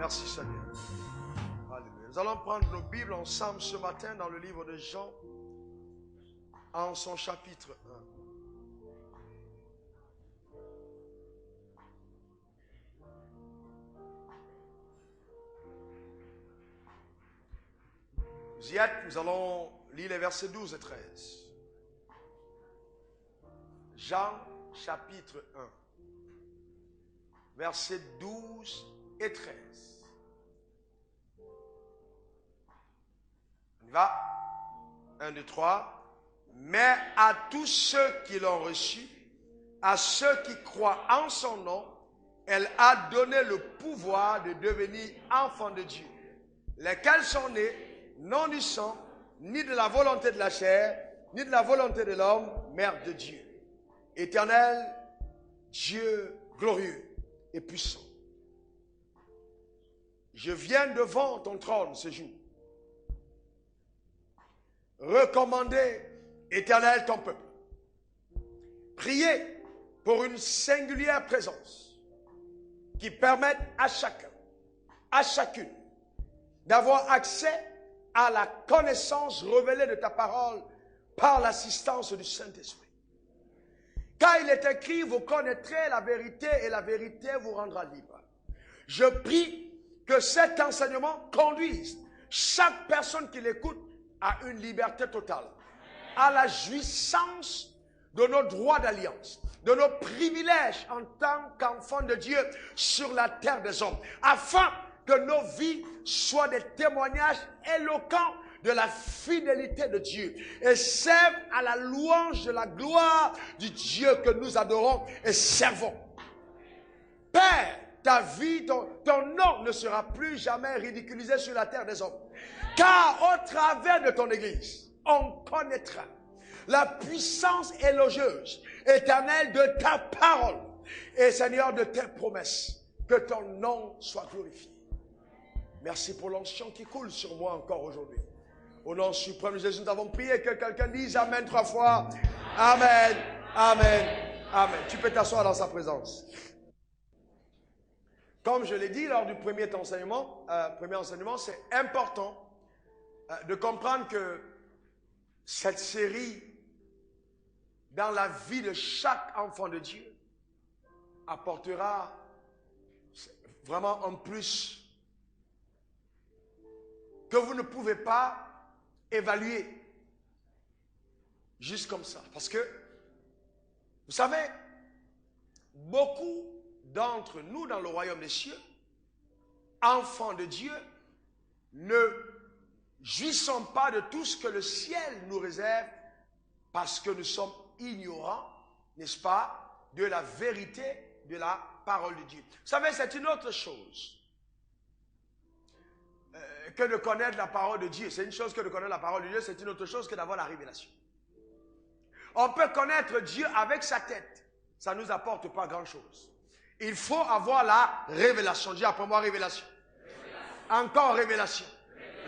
Merci Seigneur. Alléluia. Nous allons prendre nos Bibles ensemble ce matin dans le livre de Jean, en son chapitre 1. Vous y êtes, nous allons lire les versets 12 et 13. Jean chapitre 1, versets 12 et 13. On y va. 1, 2, 3. Mais à tous ceux qui l'ont reçu, à ceux qui croient en son nom, elle a donné le pouvoir de devenir enfants de Dieu, lesquels sont nés non du sang, ni de la volonté de la chair, ni de la volonté de l'homme, mais de Dieu. Éternel, Dieu glorieux et puissant. Je viens devant ton trône ce jour. Recommander, Éternel, ton peuple. Prier pour une singulière présence qui permette à chacun, à chacune, d'avoir accès à la connaissance révélée de ta parole par l'assistance du Saint-Esprit. Car il est écrit, vous connaîtrez la vérité et la vérité vous rendra libre. Je prie que cet enseignement conduise chaque personne qui l'écoute à une liberté totale, à la jouissance de nos droits d'alliance, de nos privilèges en tant qu'enfants de Dieu sur la terre des hommes, afin que nos vies soient des témoignages éloquents de la fidélité de Dieu et servent à la louange de la gloire du Dieu que nous adorons et servons. Père, ta vie, ton nom ne sera plus jamais ridiculisé sur la terre des hommes. Car au travers de ton Église, on connaîtra la puissance élogieuse, éternelle de ta parole et Seigneur de tes promesses. Que ton nom soit glorifié. Merci pour l'onction qui coule sur moi encore aujourd'hui. Au nom suprême de Jésus, nous avons prié que quelqu'un dise Amen 3 fois. Amen, Amen, Amen. Tu peux t'asseoir dans sa présence. Comme je l'ai dit lors du premier enseignement, c'est important de comprendre que cette série, dans la vie de chaque enfant de Dieu, apportera vraiment un plus que vous ne pouvez pas évaluer juste comme ça. Parce que, vous savez, beaucoup d'entre nous dans le royaume des cieux, enfants de Dieu, ne jouissons pas de tout ce que le ciel nous réserve parce que nous sommes ignorants, n'est-ce pas, de la vérité de la parole de Dieu. Vous savez, c'est une autre chose que de connaître la parole de Dieu. C'est une chose que de connaître la parole de Dieu, c'est une autre chose que d'avoir la révélation. On peut connaître Dieu avec sa tête. Ça ne nous apporte pas grand-chose. Il faut avoir la révélation. Dis après moi révélation. Encore révélation.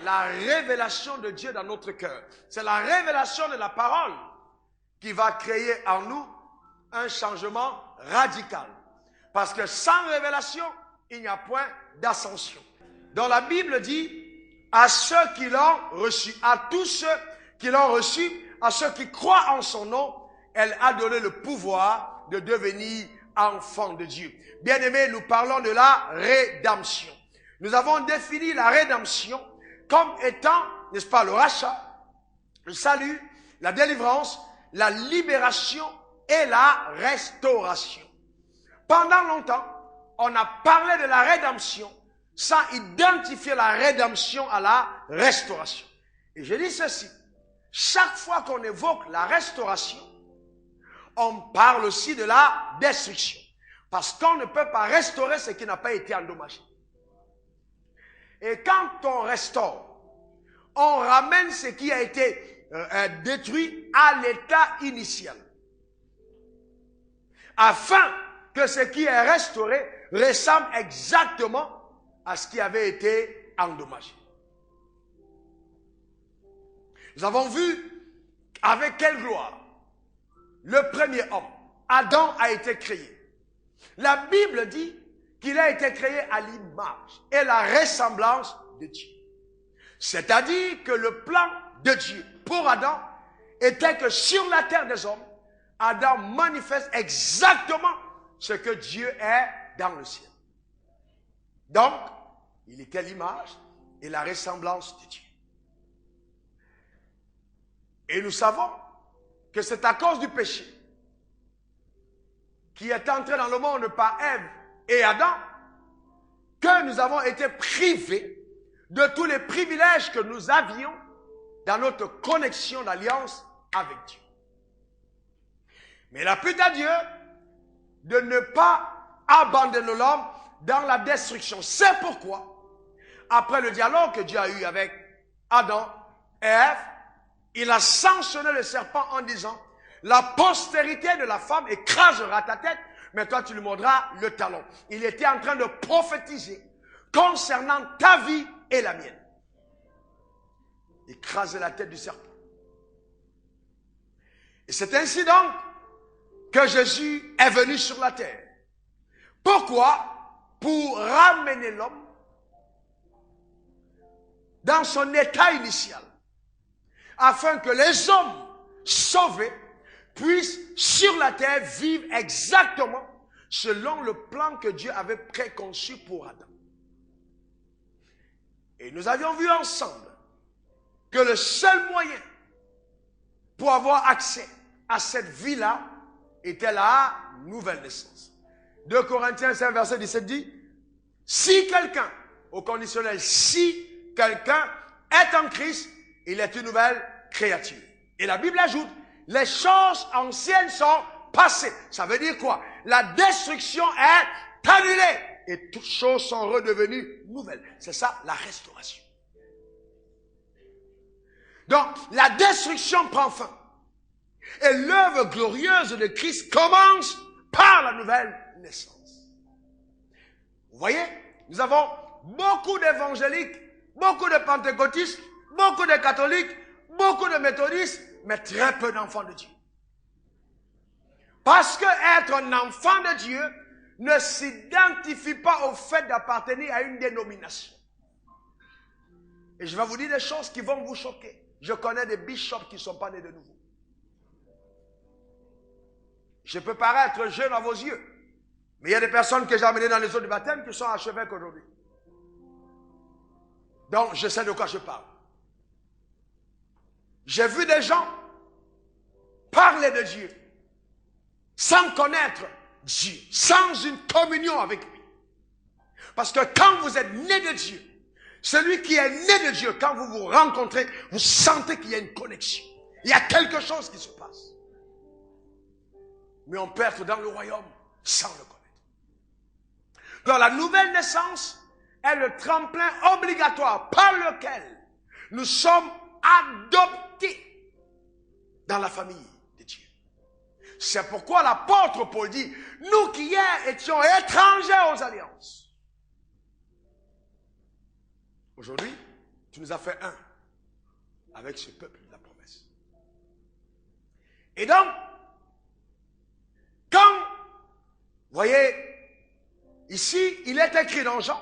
La révélation de Dieu dans notre cœur. C'est la révélation de la parole qui va créer en nous un changement radical. Parce que sans révélation, il n'y a point d'ascension. Donc la Bible dit, à ceux qui l'ont reçu, à tous ceux qui l'ont reçu, à ceux qui croient en son nom, elle a donné le pouvoir de devenir enfants de Dieu. Bien-aimés, nous parlons de la rédemption. Nous avons défini la rédemption comme étant, n'est-ce pas, le rachat, le salut, la délivrance, la libération et la restauration. Pendant longtemps, on a parlé de la rédemption sans identifier la rédemption à la restauration. Et je dis ceci, chaque fois qu'on évoque la restauration, on parle aussi de la destruction. Parce qu'on ne peut pas restaurer ce qui n'a pas été endommagé. Et quand on restaure, on ramène ce qui a été détruit à l'état initial. Afin que ce qui est restauré ressemble exactement à ce qui avait été endommagé. Nous avons vu avec quelle gloire le premier homme, Adam, a été créé. La Bible dit qu'il a été créé à l'image et la ressemblance de Dieu. C'est-à-dire que le plan de Dieu pour Adam était que sur la terre des hommes, Adam manifeste exactement ce que Dieu est dans le ciel. Donc, il était l'image et la ressemblance de Dieu. Et nous savons que c'est à cause du péché qui est entré dans le monde par Ève et Adam que nous avons été privés de tous les privilèges que nous avions dans notre connexion d'alliance avec Dieu. Mais il a plu à Dieu de ne pas abandonner l'homme dans la destruction. C'est pourquoi, après le dialogue que Dieu a eu avec Adam et Ève, il a sanctionné le serpent en disant, la postérité de la femme écrasera ta tête, mais toi tu lui mordras le talon. Il était en train de prophétiser concernant ta vie et la mienne. Écraser la tête du serpent. Et c'est ainsi donc que Jésus est venu sur la terre. Pourquoi? Pour ramener l'homme dans son état initial, afin que les hommes sauvés puissent sur la terre vivre exactement selon le plan que Dieu avait préconçu pour Adam. Et nous avions vu ensemble que le seul moyen pour avoir accès à cette vie-là était la nouvelle naissance. 2 Corinthiens 5, verset 17 dit, si quelqu'un, au conditionnel, si quelqu'un est en Christ, il est une nouvelle créature. Et la Bible ajoute, les choses anciennes sont passées. Ça veut dire quoi? La destruction est annulée et toutes choses sont redevenues nouvelles. C'est ça, la restauration. Donc, la destruction prend fin. Et l'œuvre glorieuse de Christ commence par la nouvelle naissance. Vous voyez, nous avons beaucoup d'évangéliques, beaucoup de pentecôtistes, beaucoup de catholiques, beaucoup de méthodistes, mais très peu d'enfants de Dieu. Parce que être un enfant de Dieu ne s'identifie pas au fait d'appartenir à une dénomination. Et je vais vous dire des choses qui vont vous choquer. Je connais des bishops qui ne sont pas nés de nouveau. Je peux paraître jeune à vos yeux, mais il y a des personnes que j'ai amenées dans les eaux du baptême qui sont à archevêques aujourd'hui. Donc, je sais de quoi je parle. J'ai vu des gens parler de Dieu sans connaître Dieu, sans une communion avec lui. Parce que quand vous êtes né de Dieu, celui qui est né de Dieu, quand vous vous rencontrez, vous sentez qu'il y a une connexion. Il y a quelque chose qui se passe. Mais on peut être dans le royaume sans le connaître. Donc la nouvelle naissance est le tremplin obligatoire par lequel nous sommes adoptés dans la famille de Dieu. C'est pourquoi l'apôtre Paul dit, nous qui hier étions étrangers aux alliances, aujourd'hui, tu nous as fait un avec ce peuple de la promesse. Et donc, quand, vous voyez, ici, il est écrit dans Jean,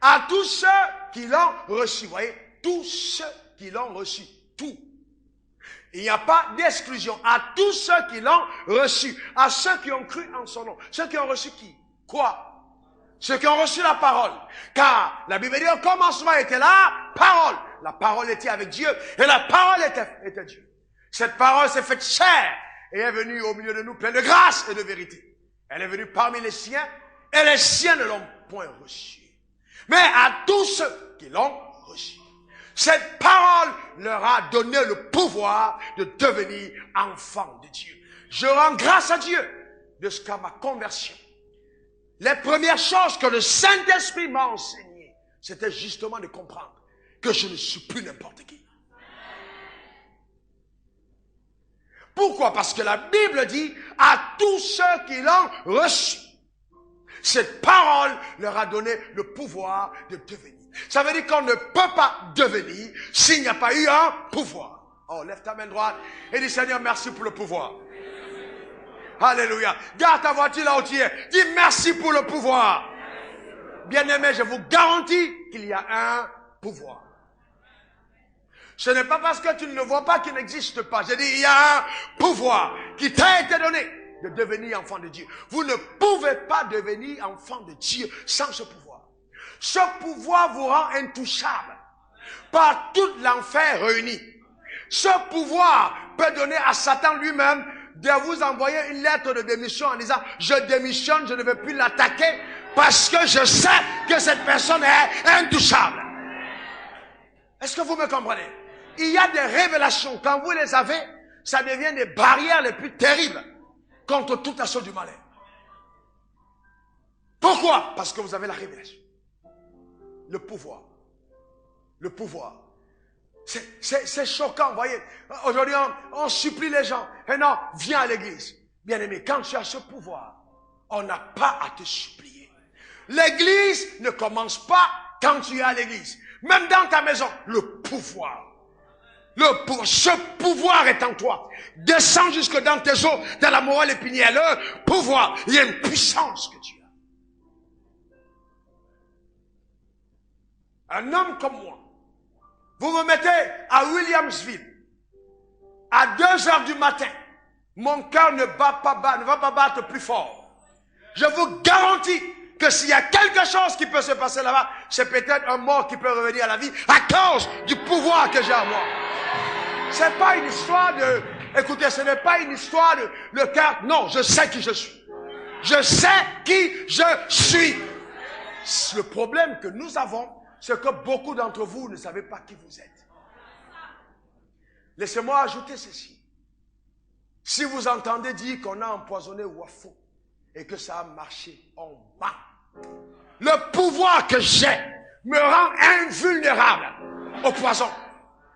à tous ceux qui l'ont reçu, vous voyez, tous ceux qui l'ont reçu, tout. Il n'y a pas d'exclusion. À tous ceux qui l'ont reçu, à ceux qui ont cru en son nom. Ceux qui ont reçu qui? Quoi? Ceux qui ont reçu la parole. Car la Bible dit au commencement était la parole. La parole était avec Dieu et la parole était Dieu. Cette parole s'est faite chair et est venue au milieu de nous pleine de grâce et de vérité. Elle est venue parmi les siens et les siens ne l'ont point reçue. Mais à tous ceux qui l'ont reçu, cette parole leur a donné le pouvoir de devenir enfants de Dieu. Je rends grâce à Dieu jusqu'à ma conversion. Les premières choses que le Saint-Esprit m'a enseignées, c'était justement de comprendre que je ne suis plus n'importe qui. Pourquoi? Parce que la Bible dit à tous ceux qui l'ont reçu, cette parole leur a donné le pouvoir de devenir. Ça veut dire qu'on ne peut pas devenir s'il n'y a pas eu un pouvoir. Oh, lève ta main droite et dis Seigneur, merci pour le pouvoir. Alléluia. Garde ta voiture là où tu es. Dis merci pour le pouvoir. Bien-aimé, je vous garantis qu'il y a un pouvoir. Ce n'est pas parce que tu ne le vois pas qu'il n'existe pas. Je dis, il y a un pouvoir qui t'a été donné de devenir enfant de Dieu. Vous ne pouvez pas devenir enfant de Dieu sans ce pouvoir. Ce pouvoir vous rend intouchable par tout l'enfer réuni. Ce pouvoir peut donner à Satan lui-même de vous envoyer une lettre de démission en disant « Je démissionne, je ne veux plus l'attaquer parce que je sais que cette personne est intouchable. » Est-ce que vous me comprenez? Il y a des révélations, quand vous les avez, ça devient des barrières les plus terribles contre tout assaut du malin. Pourquoi? Parce que vous avez la révélation. Le pouvoir. Le pouvoir. C'est choquant, vous voyez. Aujourd'hui, on supplie les gens. Et non, viens à l'église. Bien aimé, quand tu as ce pouvoir, on n'a pas à te supplier. L'église ne commence pas quand tu es à l'église. Même dans ta maison, le pouvoir. Ce pouvoir est en toi. Descends jusque dans tes os, dans la morale épinière. Le pouvoir, il y a une puissance que tu as. Un homme comme moi, vous me mettez à Williamsville, à 2 heures du matin, mon cœur ne va pas battre plus fort. Je vous garantis que s'il y a quelque chose qui peut se passer là-bas, c'est peut-être un mort qui peut revenir à la vie à cause du pouvoir que j'ai en moi. C'est pas une histoire de... Écoutez, ce n'est pas une histoire de le cœur. Non, je sais qui je suis. Je sais qui je suis. Le problème que nous avons, c'est que beaucoup d'entre vous ne savez pas qui vous êtes. Laissez-moi ajouter ceci. Si vous entendez dire qu'on a empoisonné Wafo et que ça a marché, on ment. Le pouvoir que j'ai me rend invulnérable au poison.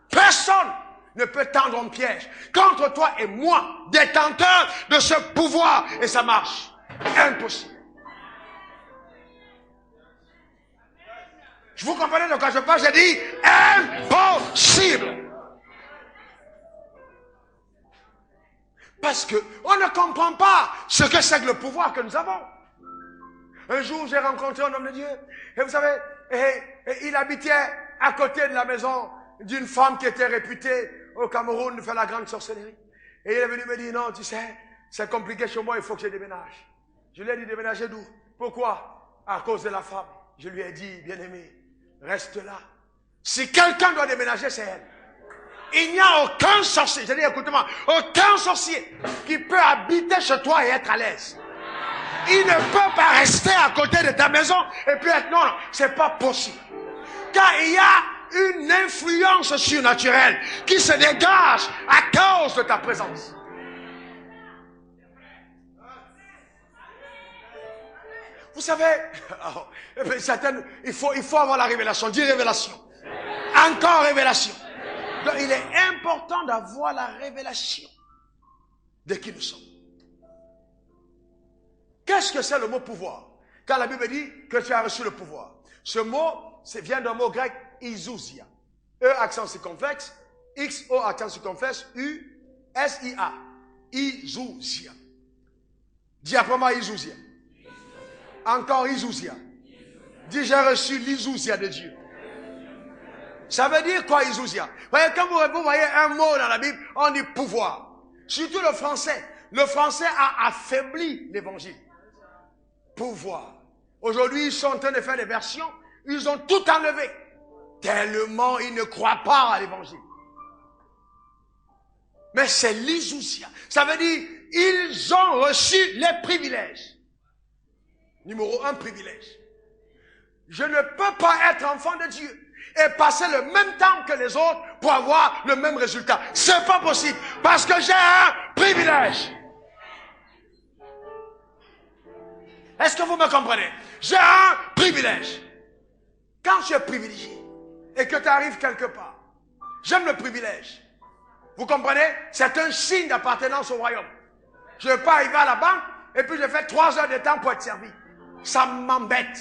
Personne ne peut tendre un piège contre toi et moi, détenteurs de ce pouvoir, et ça marche. Impossible. Vous comprenez de quoi je parle? J'ai dit impossible. Parce que on ne comprend pas ce que c'est que le pouvoir que nous avons. Un jour, j'ai rencontré un homme de Dieu. Et vous savez, il habitait à côté de la maison d'une femme qui était réputée au Cameroun de faire la grande sorcellerie. Et il est venu me dire, non, tu sais, c'est compliqué chez moi, il faut que je déménage. Je lui ai dit, déménager d'où? Pourquoi? À cause de la femme. Je lui ai dit, bien-aimé, reste là. Si quelqu'un doit déménager, c'est elle. Il n'y a aucun sorcier, je dis, écoute-moi, aucun sorcier qui peut habiter chez toi et être à l'aise. Il ne peut pas rester à côté de ta maison et puis être, non, c'est pas possible. Car il y a une influence surnaturelle qui se dégage à cause de ta présence. Vous savez, il faut avoir la révélation. Dis révélation. Encore révélation. Donc, il est important d'avoir la révélation de qui nous sommes. Qu'est-ce que c'est le mot pouvoir? Quand la Bible dit que tu as reçu le pouvoir. Ce mot vient d'un mot grec isousia. E accent circonflexe, X, O accent circonflexe, U, S, I, A. Isousia. Dis après moi isousia. Encore isousia. Dis j'ai reçu l'isousia de Dieu. Ça veut dire quoi isousia? Voyez, quand vous voyez un mot dans la Bible, on dit pouvoir. Surtout le français. Le français a affaibli l'évangile. Pouvoir. Aujourd'hui, ils sont en train de faire des versions. Ils ont tout enlevé. Tellement ils ne croient pas à l'évangile. Mais c'est l'isousia. Ça veut dire, ils ont reçu les privilèges. Numéro 1, privilège. Je ne peux pas être enfant de Dieu et passer le même temps que les autres pour avoir le même résultat. C'est pas possible. Parce que j'ai un privilège. Est-ce que vous me comprenez? J'ai un privilège. Quand tu es privilégié et que tu arrives quelque part, j'aime le privilège. Vous comprenez? C'est un signe d'appartenance au royaume. Je ne veux pas arriver à la banque et puis je fais 3 heures de temps pour être servi. Ça m'embête.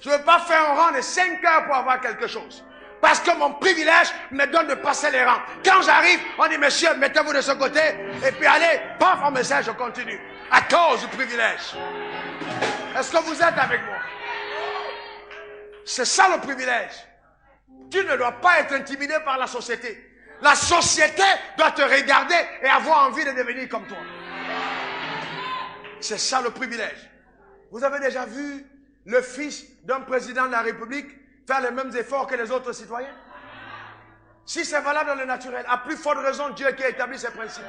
Je ne veux pas faire un rang de 5 heures pour avoir quelque chose. Parce que mon privilège me donne de passer les rangs. Quand j'arrive, on dit, monsieur, mettez-vous de ce côté. Et puis allez, paf, on me sert, je continue. À cause du privilège. Est-ce que vous êtes avec moi? C'est ça le privilège. Tu ne dois pas être intimidé par la société. La société doit te regarder et avoir envie de devenir comme toi. C'est ça le privilège. Vous avez déjà vu le fils d'un président de la République faire les mêmes efforts que les autres citoyens? Si c'est valable dans le naturel, à plus forte raison, Dieu qui a établi ces principes.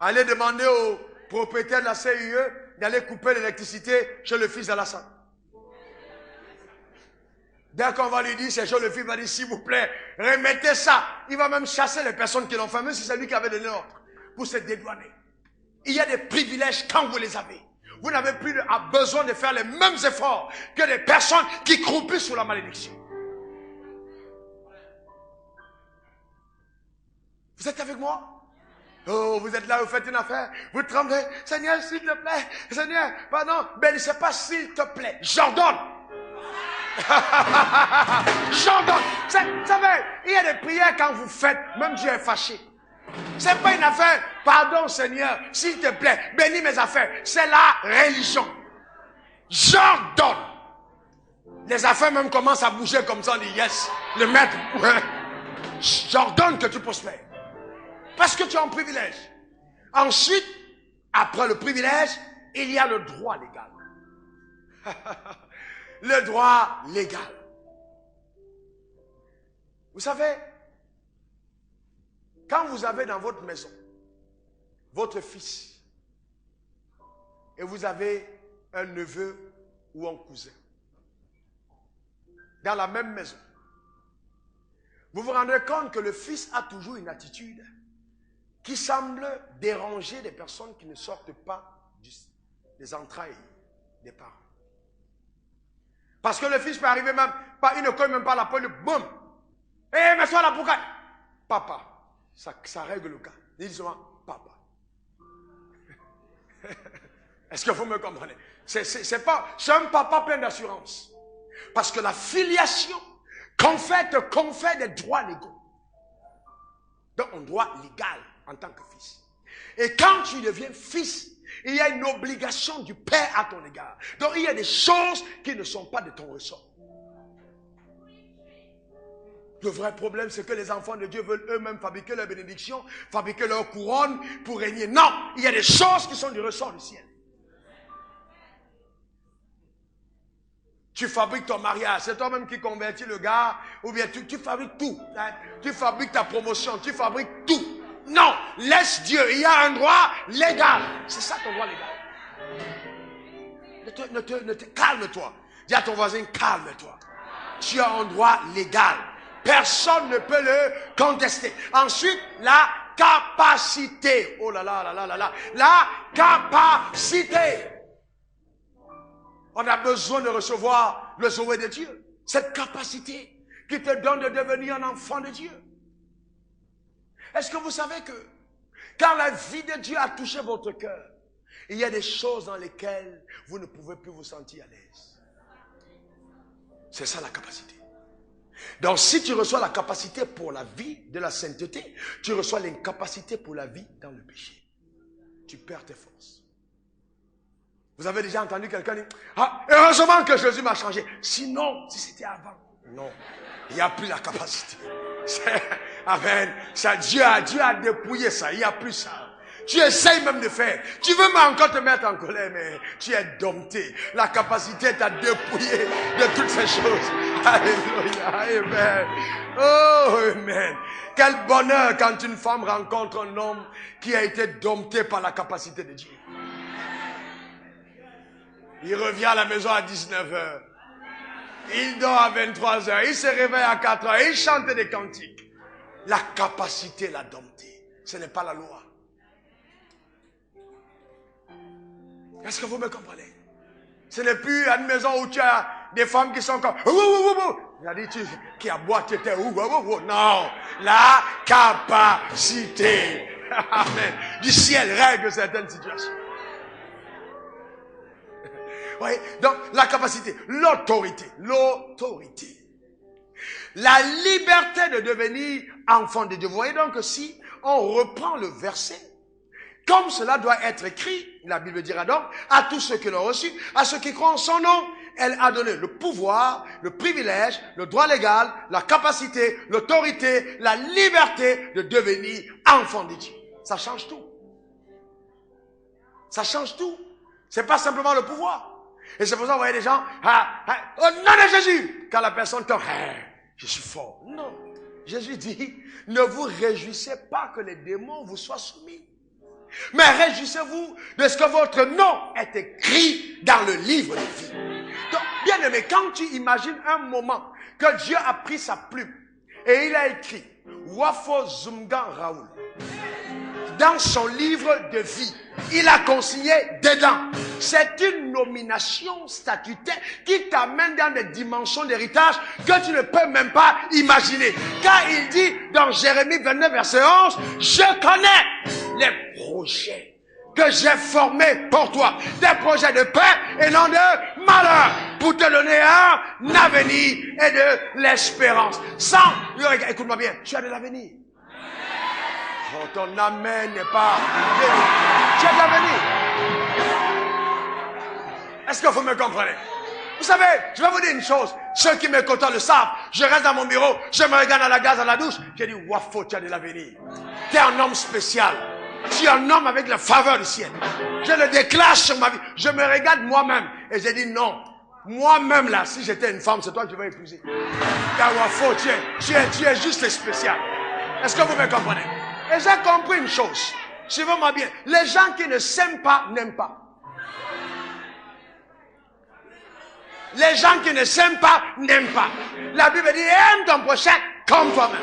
Allez demander au propriétaire de la CIE d'aller couper l'électricité chez le fils d'Alassane. Dès qu'on va lui dire, c'est chaud, le fils va dire, s'il vous plaît, remettez ça. Il va même chasser les personnes qui l'ont fait, même si c'est lui qui avait donné l'ordre, pour se dédouaner. Il y a des privilèges quand vous les avez. Vous n'avez plus besoin de faire les mêmes efforts que les personnes qui croupissent sous la malédiction. Vous êtes avec moi? Oh, vous êtes là, vous faites une affaire, vous tremblez. Seigneur, s'il te plaît. Seigneur, pardon. Ben, c'est pas s'il te plaît. J'ordonne. J'ordonne. Vous savez, il y a des prières quand vous faites, même Dieu est fâché. C'est pas une affaire, pardon Seigneur, s'il te plaît, bénis mes affaires. C'est la religion. J'ordonne. Les affaires même commencent à bouger comme ça, on dit yes. Le maître, ouais. J'ordonne que tu prospères. Parce que tu as un privilège. Ensuite, après le privilège, il y a le droit légal. Le droit légal. Vous savez, quand vous avez dans votre maison votre fils et vous avez un neveu ou un cousin dans la même maison, vous vous rendrez compte que le fils a toujours une attitude qui semble déranger les personnes qui ne sortent pas des entrailles des parents. Parce que le fils peut arriver même, il ne cogne même pas la poigne, boum. Eh, mets-toi là, pourquoi? Papa. Ça règle le cas. Il dit souvent, papa. Est-ce que vous me comprenez? C'est un papa plein d'assurance. Parce que la filiation confère des droits légaux. Donc, un droit légal en tant que fils. Et quand tu deviens fils, il y a une obligation du père à ton égard. Donc, il y a des choses qui ne sont pas de ton ressort. Le vrai problème, c'est que les enfants de Dieu veulent eux-mêmes fabriquer leur bénédiction, fabriquer leur couronne pour régner. Non, il y a des choses qui sont du ressort du ciel. Tu fabriques ton mariage, c'est toi-même qui convertis le gars, ou bien tu fabriques tout. Tu fabriques ta promotion, tu fabriques tout. Non, laisse Dieu, il y a un droit légal. C'est ça ton droit légal. Calme-toi. Dis à ton voisin, calme-toi. Tu as un droit légal. Personne ne peut le contester. Ensuite, la capacité. Oh là là là là là là. La capacité. On a besoin de recevoir le Zoé de Dieu. Cette capacité qui te donne de devenir un enfant de Dieu. Est-ce que vous savez que quand la vie de Dieu a touché votre cœur, il y a des choses dans lesquelles vous ne pouvez plus vous sentir à l'aise. C'est ça la capacité. Donc si tu reçois la capacité pour la vie de la sainteté, tu reçois l'incapacité pour la vie dans le péché. Tu perds tes forces. Vous avez déjà entendu quelqu'un dire, ah, heureusement que Jésus m'a changé. Sinon, si c'était avant, non, il n'y a plus la capacité. Amen. Ça, Dieu a dépouillé ça, il n'y a plus ça. Tu essayes même de faire. Tu veux même encore te mettre en colère, mais tu es dompté. La capacité t'a dépouillé de toutes ces choses. Alléluia. Amen. Oh, amen. Quel bonheur quand une femme rencontre un homme qui a été dompté par la capacité de Dieu. Il revient à la maison à 19h. Il dort à 23h. Il se réveille à 4h. Il chante des cantiques. La capacité l'a dompté. Ce n'est pas la loi. Est-ce que vous me comprenez? Ce n'est plus une maison où tu as des femmes qui sont comme... Il a dit, qui a boité, non. La capacité. Amen. Du ciel règle certaines situations. Oui, donc la capacité, l'autorité, la liberté de devenir enfant de Dieu. Vous voyez donc que si on reprend le verset, comme cela doit être écrit, la Bible dira donc, à tous ceux qui l'ont reçu, à ceux qui croient en son nom, elle a donné le pouvoir, le privilège, le droit légal, la capacité, l'autorité, la liberté de devenir enfant de Dieu. Ça change tout. Ça change tout. C'est pas simplement le pouvoir. Et c'est pour ça que vous voyez des gens, au nom de Jésus, quand la personne tombe, je suis fort. Non. Jésus dit, ne vous réjouissez pas que les démons vous soient soumis. Mais réjouissez-vous de ce que votre nom est écrit dans le livre de vie. Donc, bien aimé, quand tu imagines un moment que Dieu a pris sa plume et il a écrit Wafo Zumgan Raoul dans son livre de vie, il a consigné dedans. C'est une nomination statutaire qui t'amène dans des dimensions d'héritage que tu ne peux même pas imaginer. Car il dit dans Jérémie 29 verset 11, je connais les projets que j'ai formés pour toi. Des projets de paix et non de malheur. Pour te donner un avenir et de l'espérance. Sans, écoute-moi bien, tu as de l'avenir. Oh, ton amen n'est pas... Tu as de l'avenir. Est-ce que vous me comprenez? Vous savez, je vais vous dire une chose. Ceux qui me côtoient le savent. Je reste dans mon bureau, je me regarde à la glace, à la douche. J'ai dit, wafo, tu as de l'avenir. Tu es un homme spécial. Tu es un homme avec la faveur du ciel. Je le déclare sur ma vie. Je me regarde moi-même. Et j'ai dit, non. Moi-même là, si j'étais une femme, c'est toi que je vais épouser. Car wafo, tu es juste spécial. Est-ce que vous me comprenez? Et j'ai compris une chose. Suivez-moi bien. Les gens qui ne s'aiment pas, n'aiment pas. Les gens qui ne s'aiment pas, n'aiment pas. La Bible dit, aime ton prochain comme toi-même.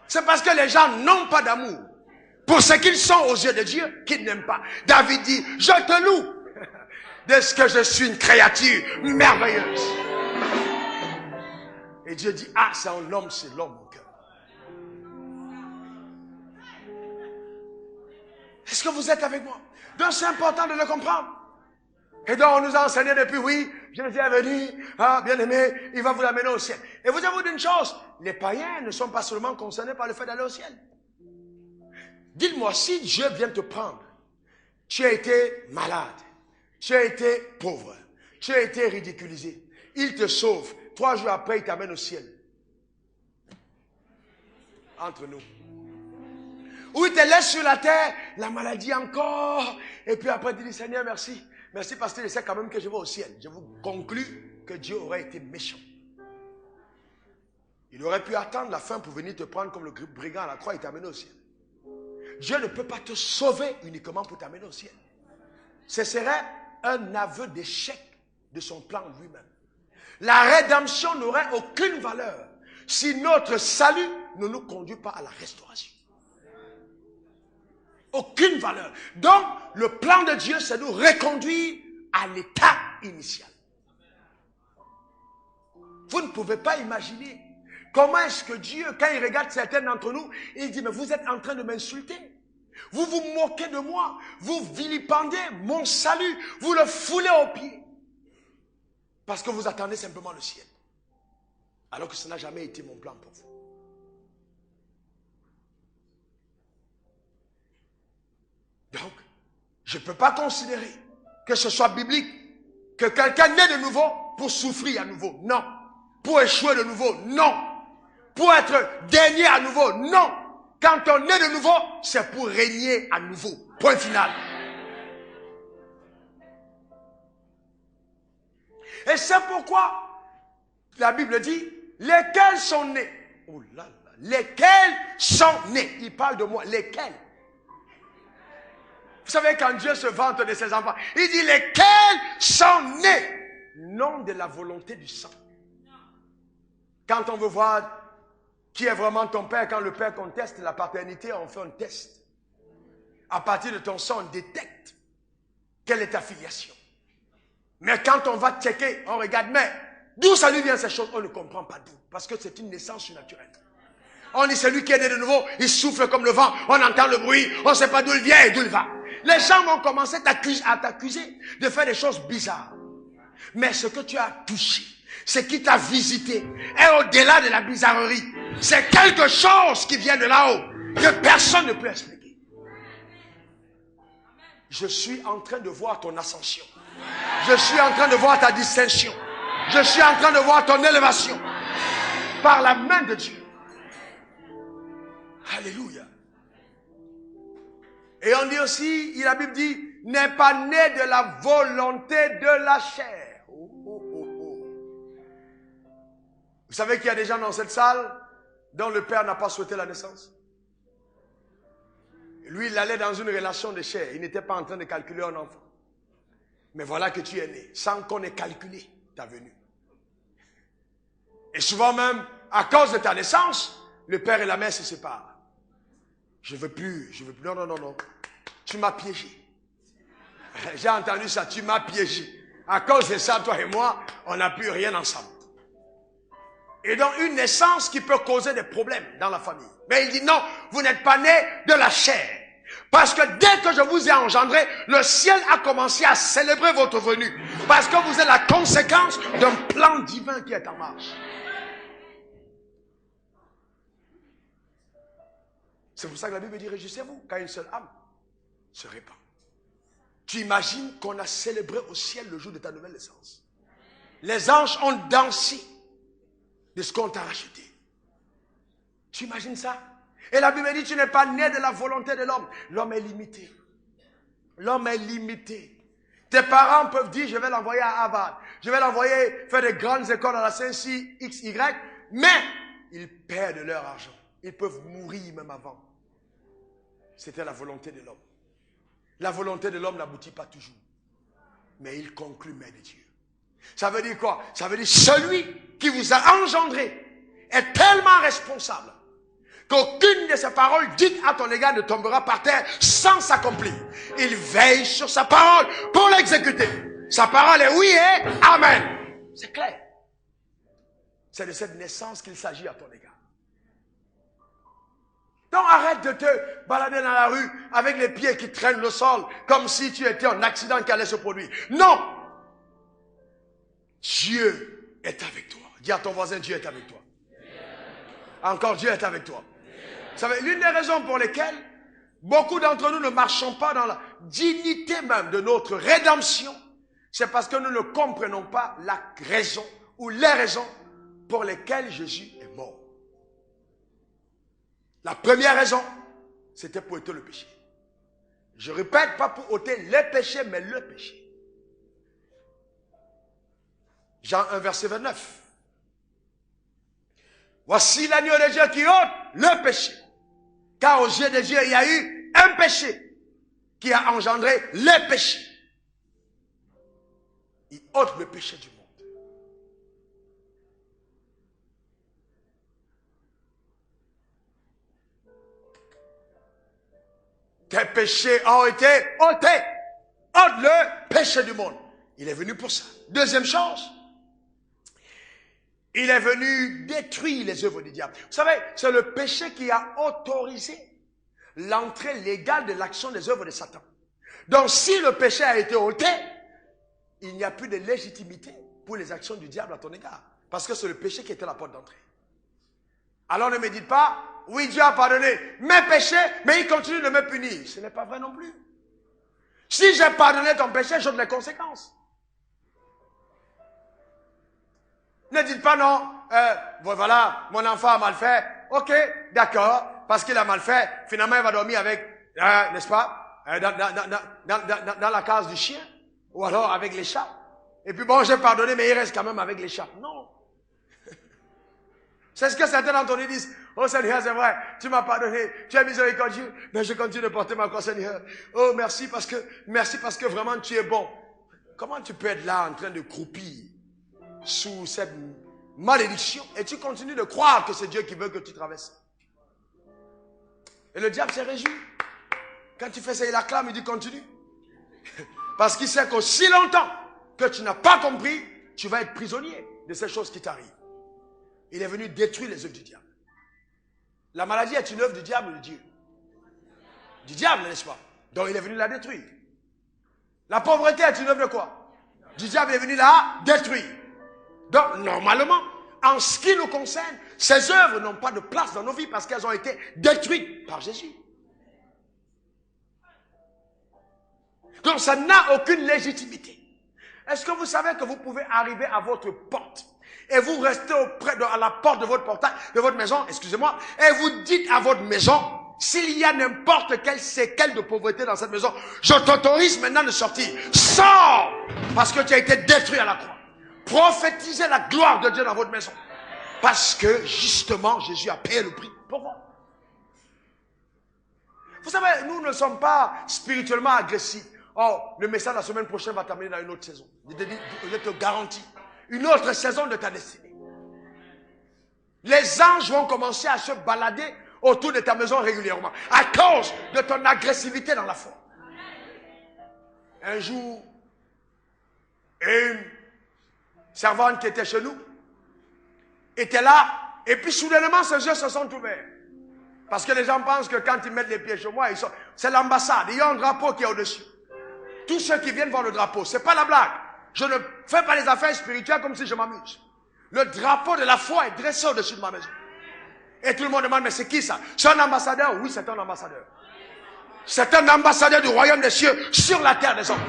C'est parce que les gens n'ont pas d'amour pour ce qu'ils sont aux yeux de Dieu qu'ils n'aiment pas. David dit, je te loue de ce que je suis une créature merveilleuse. Et Dieu dit, ah, c'est un homme, c'est l'homme au cœur. Est-ce que vous êtes avec moi? Donc c'est important de le comprendre. Et donc on nous a enseigné depuis, oui, Jésus est venu, bien aimé, il va vous amener au ciel. Et vous avez vous dire une chose, les païens ne sont pas seulement concernés par le fait d'aller au ciel. Dites-moi, si Dieu vient te prendre, tu as été malade, tu as été pauvre, tu as été ridiculisé, il te sauve, 3 jours après il t'amène au ciel. Entre nous. Ou il te laisse sur la terre, la maladie encore, et puis après il dit, Seigneur, merci. Merci parce que je sais quand même que je vais au ciel. Je vous conclus que Dieu aurait été méchant. Il aurait pu attendre la fin pour venir te prendre comme le brigand à la croix et t'amener au ciel. Dieu ne peut pas te sauver uniquement pour t'amener au ciel. Ce serait un aveu d'échec de son plan lui-même. La rédemption n'aurait aucune valeur si notre salut ne nous conduit pas à la restauration. Aucune valeur. Donc, le plan de Dieu, c'est nous reconduire à l'état initial. Vous ne pouvez pas imaginer comment est-ce que Dieu, quand il regarde certains d'entre nous, il dit, mais vous êtes en train de m'insulter. Vous vous moquez de moi. Vous vilipendez mon salut. Vous le foulez aux pieds. Parce que vous attendez simplement le ciel. Alors que ce n'a jamais été mon plan pour vous. Donc, je ne peux pas considérer que ce soit biblique, que quelqu'un naît de nouveau pour souffrir à nouveau. Non. Pour échouer de nouveau. Non. Pour être dernier à nouveau. Non. Quand on naît de nouveau, c'est pour régner à nouveau. Point final. Et c'est pourquoi la Bible dit, lesquels sont nés. Oh là là. Lesquels sont nés. Il parle de moi. Lesquels. Vous savez, quand Dieu se vante de ses enfants, il dit lesquels sont nés, non de la volonté du sang. Quand on veut voir qui est vraiment ton père, quand le père conteste la paternité, on fait un test. À partir de ton sang, on détecte quelle est ta filiation. Mais quand on va checker, on regarde, mais d'où ça lui vient ces choses, on ne comprend pas d'où. Parce que c'est une naissance surnaturelle. On dit celui qui est né de nouveau, il souffle comme le vent, on entend le bruit, on ne sait pas d'où il vient et d'où il va. Les gens vont commencer à t'accuser de faire des choses bizarres. Mais ce que tu as touché, ce qui t'a visité, est au-delà de la bizarrerie. C'est quelque chose qui vient de là-haut. que personne ne peut expliquer. Je suis en train de voir ton ascension. Je suis en train de voir ta distinction. Je suis en train de voir ton élévation par la main de Dieu. Alléluia. Et on dit aussi, la Bible dit, n'est pas né de la volonté de la chair. Oh, oh, oh, oh. Vous savez qu'il y a des gens dans cette salle dont le père n'a pas souhaité la naissance. Lui, il allait dans une relation de chair. Il n'était pas en train de calculer un enfant. Mais voilà que tu es né, sans qu'on ait calculé ta venue. Et souvent même, à cause de ta naissance, le père et la mère se séparent. Je veux plus. Non, non, non, non. Tu m'as piégé. J'ai entendu ça, tu m'as piégé. À cause de ça, toi et moi, on n'a plus rien ensemble. Et donc, une naissance qui peut causer des problèmes dans la famille. Mais il dit non, vous n'êtes pas né de la chair. Parce que dès que je vous ai engendré, le ciel a commencé à célébrer votre venue. Parce que vous êtes la conséquence d'un plan divin qui est en marche. C'est pour ça que la Bible dit, réjouissez-vous quand une seule âme se répand. Tu imagines qu'on a célébré au ciel le jour de ta nouvelle naissance. Les anges ont dansé de ce qu'on t'a racheté. Tu imagines ça? Et la Bible dit, tu n'es pas né de la volonté de l'homme. L'homme est limité. L'homme est limité. Tes parents peuvent dire, je vais l'envoyer à Harvard. Je vais l'envoyer faire des grandes écoles à la Saint-Cyr, X, Y. Mais ils perdent leur argent. Ils peuvent mourir même avant. C'était la volonté de l'homme. La volonté de l'homme n'aboutit pas toujours. Mais il conclut, mais de Dieu. Ça veut dire quoi? Ça veut dire celui qui vous a engendré est tellement responsable qu'aucune de ses paroles dites à ton égard ne tombera par terre sans s'accomplir. Il veille sur sa parole pour l'exécuter. Sa parole est oui et amen. C'est clair. C'est de cette naissance qu'il s'agit à ton égard. Donc arrête de te balader dans la rue avec les pieds qui traînent le sol comme si tu étais un accident qui allait se produire. Non! Dieu est avec toi. Dis à ton voisin, Dieu est avec toi. Encore, Dieu est avec toi. Vous savez, l'une des raisons pour lesquelles beaucoup d'entre nous ne marchons pas dans la dignité même de notre rédemption, c'est parce que nous ne comprenons pas la raison ou les raisons pour lesquelles Jésus est mort. La première raison, c'était pour ôter le péché. Je répète, pas pour ôter les péchés, mais le péché. Jean 1, verset 29. Voici l'agneau de Dieu qui ôte le péché. Car aux yeux de Dieu, il y a eu un péché qui a engendré le péché. Il ôte le péché du monde. Tes péchés ont été ôtés. Ôte le péché du monde. Il est venu pour ça. Deuxième chose, il est venu détruire les œuvres du diable. Vous savez, c'est le péché qui a autorisé l'entrée légale de l'action des œuvres de Satan. Donc si le péché a été ôté, il n'y a plus de légitimité pour les actions du diable à ton égard. Parce que c'est le péché qui était la porte d'entrée. Alors ne me dites pas, oui, Dieu a pardonné mes péchés, mais il continue de me punir. Ce n'est pas vrai non plus. Si j'ai pardonné ton péché, j'ôte les conséquences. Ne dites pas non, voilà, mon enfant a mal fait. Ok, d'accord, parce qu'il a mal fait, finalement il va dormir avec, n'est-ce pas, dans la case du chien, ou alors avec les chats. Et puis bon, j'ai pardonné, mais il reste quand même avec les chats. Non. C'est ce que certains d'entre nous disent. Oh Seigneur, c'est vrai, tu m'as pardonné, tu es miséricordieux, mais je continue de porter ma croix, Seigneur. Oh, merci parce que vraiment tu es bon. Comment tu peux être là en train de croupir sous cette malédiction et tu continues de croire que c'est Dieu qui veut que tu traverses? Et le diable s'est réjoui. Quand tu fais ça, il acclame, il dit continue. Parce qu'il sait qu'aussi longtemps que tu n'as pas compris, tu vas être prisonnier de ces choses qui t'arrivent. Il est venu détruire les œuvres du diable. La maladie est une œuvre du diable ou de Dieu? Du diable, n'est-ce pas? Donc il est venu la détruire. La pauvreté est une œuvre de quoi? Du diable est venu la détruire. Donc normalement, en ce qui nous concerne, ces œuvres n'ont pas de place dans nos vies parce qu'elles ont été détruites par Jésus. Donc ça n'a aucune légitimité. Est-ce que vous savez que vous pouvez arriver à votre porte et vous restez à la porte de votre portail, de votre maison, excusez-moi, et vous dites à votre maison, s'il y a n'importe quelle séquelle de pauvreté dans cette maison, je t'autorise maintenant de sortir. Sors! Parce que tu as été détruit à la croix. Prophétisez la gloire de Dieu dans votre maison. Parce que justement, Jésus a payé le prix pour vous. Vous savez, nous ne sommes pas spirituellement agressifs. Oh, le message la semaine prochaine va t'amener dans une autre saison. Je te garantis. Une autre saison de ta destinée. Les anges vont commencer à se balader autour de ta maison régulièrement. À cause de ton agressivité dans la foi. Un jour, une servante qui était chez nous était là. Et puis soudainement, ses yeux se sont ouverts. Parce que les gens pensent que quand ils mettent les pieds chez moi, c'est l'ambassade. Il y a un drapeau qui est au-dessus. Tous ceux qui viennent voir le drapeau, c'est pas la blague. Je ne fais pas les affaires spirituelles comme si je m'amuse. Le drapeau de la foi est dressé au-dessus de ma maison. Et tout le monde demande, mais c'est qui ça? C'est un ambassadeur? Oui, c'est un ambassadeur. C'est un ambassadeur du royaume des cieux sur la terre des hommes.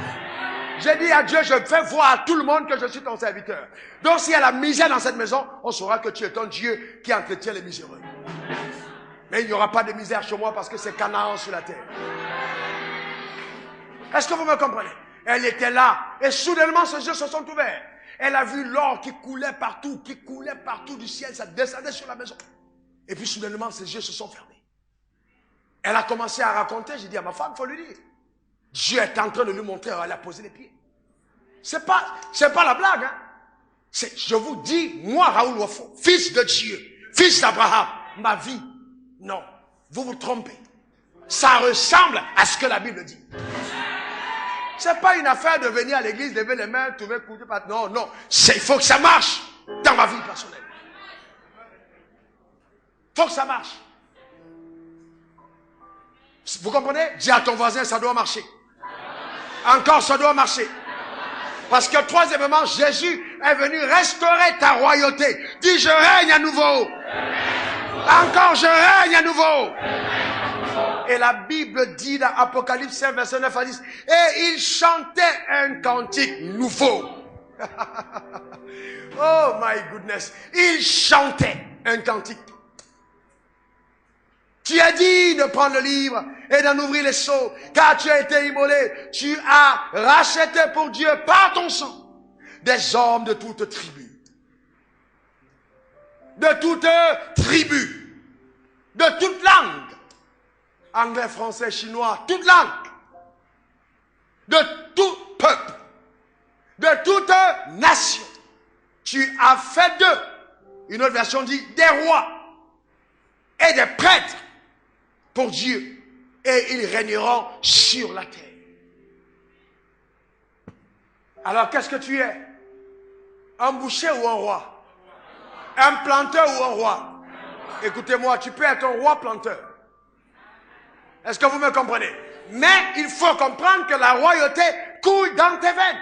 J'ai dit à Dieu, je fais voir à tout le monde que je suis ton serviteur. Donc s'il y a la misère dans cette maison, on saura que tu es un Dieu qui entretient les miséreux. Mais il n'y aura pas de misère chez moi parce que c'est Canaan sur la terre. Est-ce que vous me comprenez? Elle était là et soudainement ses yeux se sont ouverts. Elle a vu l'or qui coulait partout du ciel, ça descendait sur la maison. Et puis soudainement ses yeux se sont fermés. Elle a commencé à raconter, j'ai dit à ma femme, il faut lui dire. Dieu est en train de lui montrer, elle a posé les pieds. C'est pas la blague, hein. Je vous dis, moi Raoul Wafo, fils de Dieu, fils d'Abraham, ma vie, non, vous vous trompez. Ça ressemble à ce que la Bible dit. C'est pas une affaire de venir à l'église, lever les mains, trouver coup de patte. Non, non. Il faut que ça marche dans ma vie personnelle. Il faut que ça marche. Vous comprenez? Dis à ton voisin, ça doit marcher. Encore, ça doit marcher. Parce que troisièmement, Jésus est venu restaurer ta royauté. Dis, je règne à nouveau. Encore, je règne à nouveau. Et la Bible dit dans Apocalypse 5, verset 9 à 10, et il chantait un cantique nouveau. Oh my goodness. Il chantait un cantique. Tu as dit de prendre le livre et d'en ouvrir les sceaux, car tu as été immolé. Tu as racheté pour Dieu par ton sang des hommes de toute tribu. De toute tribu. De toute langue. Anglais, français, chinois, toute langue. De tout peuple. De toute nation. Tu as fait d'eux, une autre version dit, des rois et des prêtres pour Dieu. Et ils régneront sur la terre. Alors qu'est-ce que tu es? Un boucher ou un roi? Un planteur ou un roi? Écoutez-moi, tu peux être un roi planteur. Est-ce que vous me comprenez? Mais il faut comprendre que la royauté coule dans tes veines.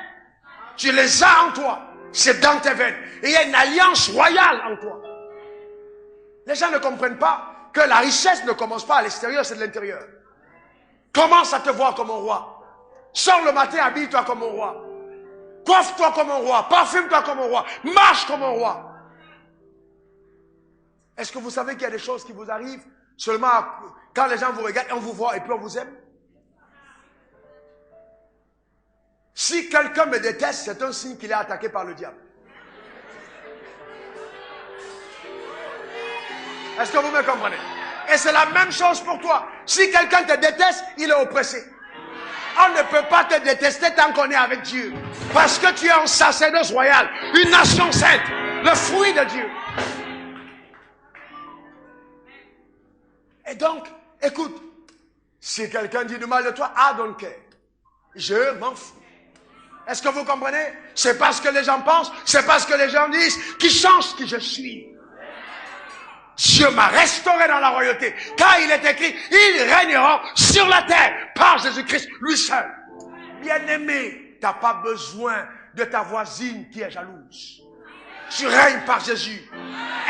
Tu les as en toi. C'est dans tes veines. Et il y a une alliance royale en toi. Les gens ne comprennent pas que la richesse ne commence pas à l'extérieur, c'est de l'intérieur. Commence à te voir comme un roi. Sors le matin, habille-toi comme un roi. Coiffe-toi comme un roi. Parfume-toi comme un roi. Marche comme un roi. Est-ce que vous savez qu'il y a des choses qui vous arrivent seulement quand les gens vous regardent, on vous voit et puis on vous aime? Si quelqu'un me déteste, c'est un signe qu'il est attaqué par le diable. Est-ce que vous me comprenez? Et c'est la même chose pour toi. Si quelqu'un te déteste, il est oppressé. On ne peut pas te détester tant qu'on est avec Dieu. Parce que tu es un sacerdoce royal, une nation sainte, le fruit de Dieu. Et donc, écoute, si quelqu'un dit du mal de toi, I don't care. Je m'en fous. Est-ce que vous comprenez? C'est pas ce que les gens pensent, c'est pas ce que les gens disent qui change qui je suis. Dieu m'a restauré dans la royauté, car il est écrit, ils régneront sur la terre par Jésus-Christ, lui seul. Bien-aimé, t'as pas besoin de ta voisine qui est jalouse. Tu règnes par Jésus.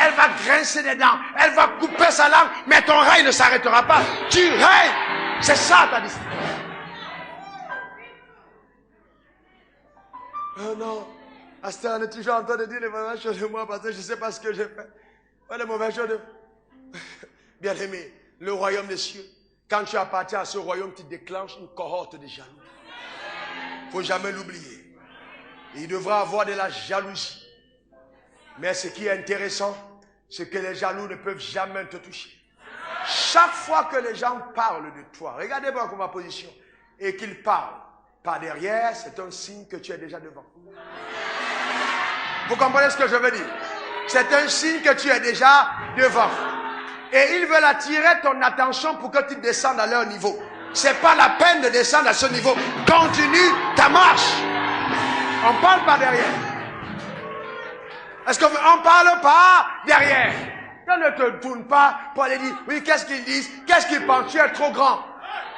Elle va grincer des dents. Elle va couper sa langue. Mais ton règne ne s'arrêtera pas. Tu règnes. C'est ça ta destinée. Oh non. Astor, on est toujours en train de dire les mauvaises choses de moi parce que je ne sais pas ce que j'ai fait. Oh, les mauvaises choses de... Bien-aimé, le royaume des cieux. Quand tu appartiens à ce royaume, tu déclenches une cohorte de jaloux. Il ne faut jamais l'oublier. Il devra avoir de la jalousie. Mais ce qui est intéressant, c'est que les jaloux ne peuvent jamais te toucher. Chaque fois que les gens parlent de toi, regardez bien ma position, et qu'ils parlent par derrière, c'est un signe que tu es déjà devant. Vous comprenez ce que je veux dire? C'est un signe que tu es déjà devant. Et ils veulent attirer ton attention pour que tu descendes à leur niveau. C'est pas la peine de descendre à ce niveau. Continue ta marche. On parle pas derrière. Est-ce qu'on parle pas derrière? On ne te tourne pas pour aller dire, oui, qu'est-ce qu'ils disent? Qu'est-ce qu'ils pensent? Tu es trop grand.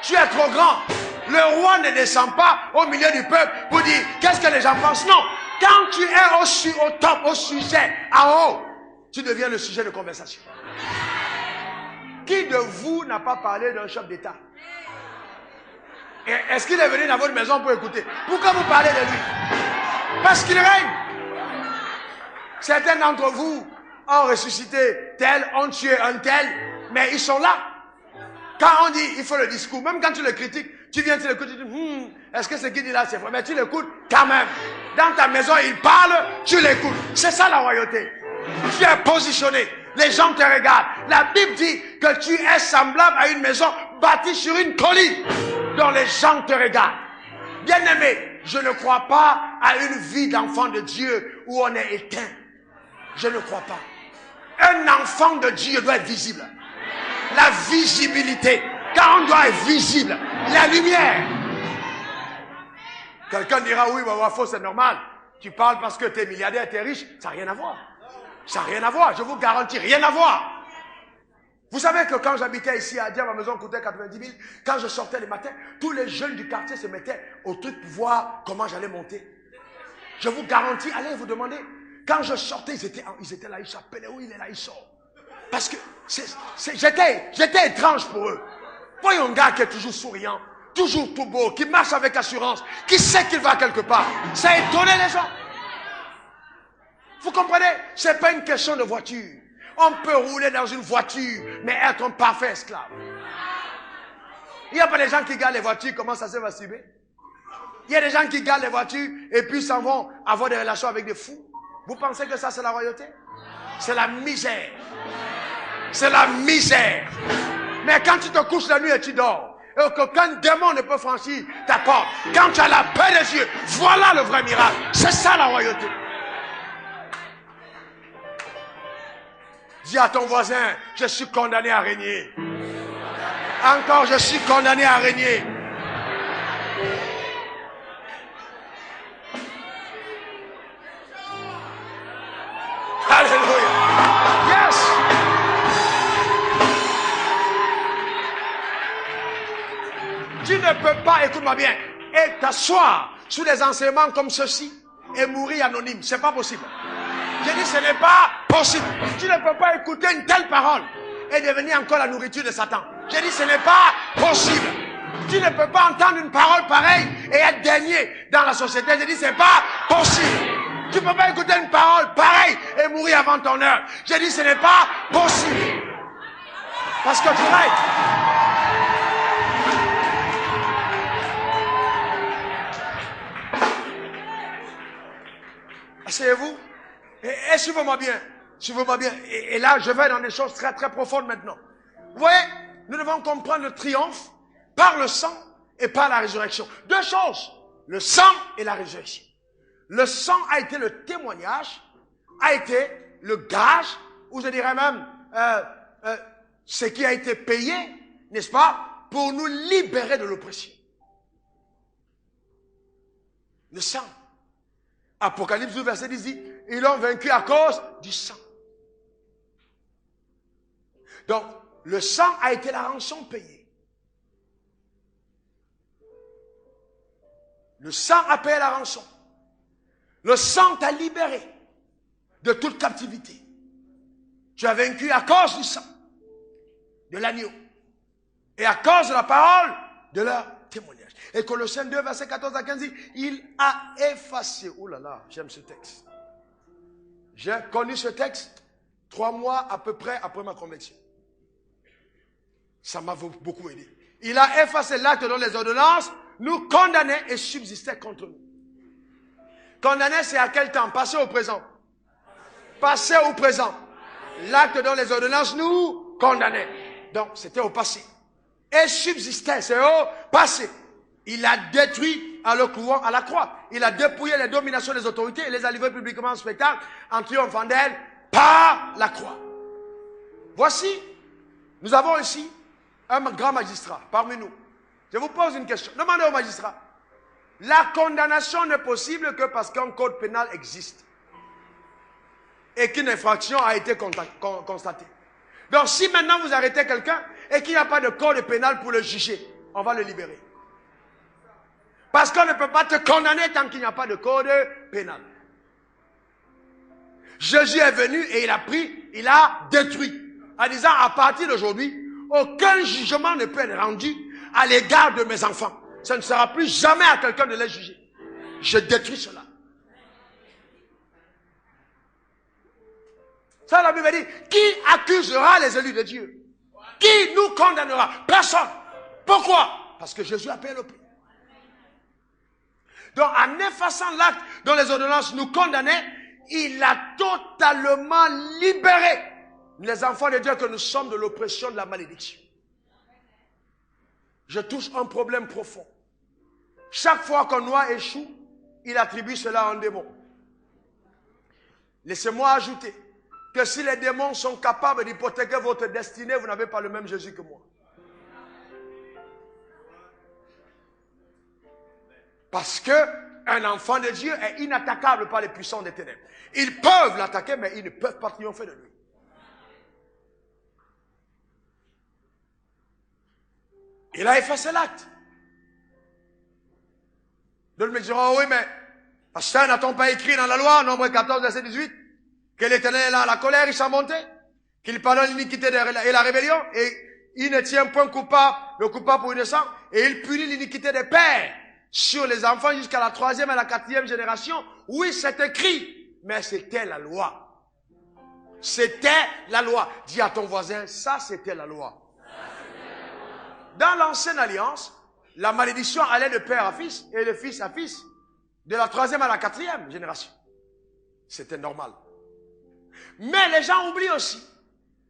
Tu es trop grand. Le roi ne descend pas au milieu du peuple pour dire, qu'est-ce que les gens pensent? Non. Quand tu es au top, au sujet, en haut, tu deviens le sujet de conversation. Qui de vous n'a pas parlé d'un chef d'État? Est-ce qu'il est venu dans votre maison pour écouter? Pourquoi vous parlez de lui? Parce qu'il règne. Certains d'entre vous ont ressuscité tel, ont tué un tel, mais ils sont là. Quand on dit, il faut le discours, même quand tu le critiques, tu viens, tu l'écoutes, tu dis, est-ce que ce qu'il dit là, c'est vrai? Mais tu l'écoutes quand même. Dans ta maison, il parle, tu l'écoutes. C'est ça la royauté. Tu es positionné. Les gens te regardent. La Bible dit que tu es semblable à une maison bâtie sur une colline dont les gens te regardent. Bien-aimé, je ne crois pas à une vie d'enfant de Dieu où on est éteint. Je ne crois pas. Un enfant de Dieu doit être visible. La visibilité. Quand on doit être visible, la lumière. Quelqu'un dira, oui, Wafo, c'est normal. Tu parles parce que tu es milliardaire, tu es riche. Ça n'a rien à voir. Ça n'a rien à voir. Je vous garantis, rien à voir. Vous savez que quand j'habitais ici à Dia, ma maison coûtait 90 000. Quand je sortais le matin, tous les jeunes du quartier se mettaient au truc pour voir comment j'allais monter. Je vous garantis, allez vous demander. Quand je sortais, ils étaient là, ils s'appelaient, où il est là, il sort. Parce que j'étais étrange pour eux. Voyons un gars qui est toujours souriant, toujours tout beau, qui marche avec assurance, qui sait qu'il va quelque part. Ça étonnait les gens. Vous comprenez? C'est pas une question de voiture. On peut rouler dans une voiture, mais être un parfait esclave. Il n'y a pas des gens qui gardent les voitures, commencent à se masturber. Il y a des gens qui gardent les voitures et puis s'en vont avoir des relations avec des fous. Vous pensez que ça c'est la royauté? C'est la misère. C'est la misère. Mais quand tu te couches la nuit et tu dors, et qu'aucun démon ne peut franchir ta porte, quand tu as la paix des yeux, voilà le vrai miracle. C'est ça la royauté. Dis à ton voisin, je suis condamné à régner. Encore, je suis condamné à régner. Alléluia. Yes. Tu ne peux pas, écoute-moi bien, et t'asseoir sous des enseignements comme ceci et mourir anonyme. C'est pas possible. J'ai dit, ce n'est pas possible. Tu ne peux pas écouter une telle parole et devenir encore la nourriture de Satan. J'ai dit, ce n'est pas possible. Tu ne peux pas entendre une parole pareille et être dernier dans la société. J'ai dit, ce n'est pas possible. Tu ne peux pas écouter une parole pareille et mourir avant ton heure. J'ai dit, ce n'est pas possible. Parce que tu règnes. Asseyez-vous. Et suivez-moi bien. Suivez-moi bien. Et là, je vais dans des choses très, très profondes maintenant. Vous voyez, nous devons comprendre le triomphe par le sang et par la résurrection. Deux choses. Le sang et la résurrection. Le sang a été le témoignage, a été le gage, ou je dirais même ce qui a été payé, n'est-ce pas, pour nous libérer de l'oppression. Le sang. Apocalypse 2, verset 10 dit, ils l'ont vaincu à cause du sang. Donc, le sang a été la rançon payée. Le sang a payé la rançon. Le sang t'a libéré. de toute captivité. Tu as vaincu à cause du sang de l'agneau et à cause de la parole de leur témoignage. Et Colossiens 2, verset 14 à 15 dit, il a effacé. Oh là là, j'aime ce texte. J'ai connu ce texte 3 mois à peu près après ma conversion. Ça m'a beaucoup aidé. Il a effacé l'acte dont les ordonnances nous condamnaient et subsistaient contre nous. Condamner, c'est à quel temps? Passé ou présent? Passé ou présent? L'acte dont les ordonnances nous condamnaient. Donc, c'était au passé. Et subsistait, c'est au passé. Il a détruit en le clouant à la croix. Il a dépouillé les dominations des autorités et les a livrées publiquement en spectacle en triomphant d'elles par la croix. Voici, nous avons ici un grand magistrat parmi nous. Je vous pose une question. Demandez au magistrat. La condamnation n'est possible que parce qu'un code pénal existe et qu'une infraction a été constatée. Donc si maintenant vous arrêtez quelqu'un et qu'il n'y a pas de code pénal pour le juger, on va le libérer. Parce qu'on ne peut pas te condamner tant qu'il n'y a pas de code pénal. Jésus est venu et il a détruit. En disant, à partir d'aujourd'hui, aucun jugement ne peut être rendu à l'égard de mes enfants. Ça ne sera plus jamais à quelqu'un de les juger. Je détruis cela. Ça, la Bible dit, qui accusera les élus de Dieu? Qui nous condamnera? Personne. Pourquoi? Parce que Jésus a payé le prix. Donc, en effaçant l'acte dont les ordonnances nous condamnaient, il a totalement libéré les enfants de Dieu que nous sommes de l'oppression de la malédiction. Je touche un problème profond. Chaque fois qu'un noir échoue, il attribue cela à un démon. Laissez-moi ajouter que si les démons sont capables d'hypothéquer votre destinée, vous n'avez pas le même Jésus que moi. Parce qu'un enfant de Dieu est inattaquable par les puissants des ténèbres. Ils peuvent l'attaquer, mais ils ne peuvent pas triompher de lui. Il a effacé l'acte. D'autres me diront, oh oui, mais pasteur, n'a-t-on pas écrit dans la loi, nombre 14, verset 18, que l'Éternel est là, la colère, il s'en montait, qu'il pardonne l'iniquité et la rébellion, et il ne tient point le coupable pour innocent, et il punit l'iniquité des pères sur les enfants jusqu'à la 3e et la 4e génération. Oui, c'est écrit, mais c'était la loi. C'était la loi. Dis à ton voisin, ça c'était la loi. Dans l'ancienne alliance, la malédiction allait de père à fils et de fils à fils, de la 3e à la 4e génération. C'était normal. Mais les gens oublient aussi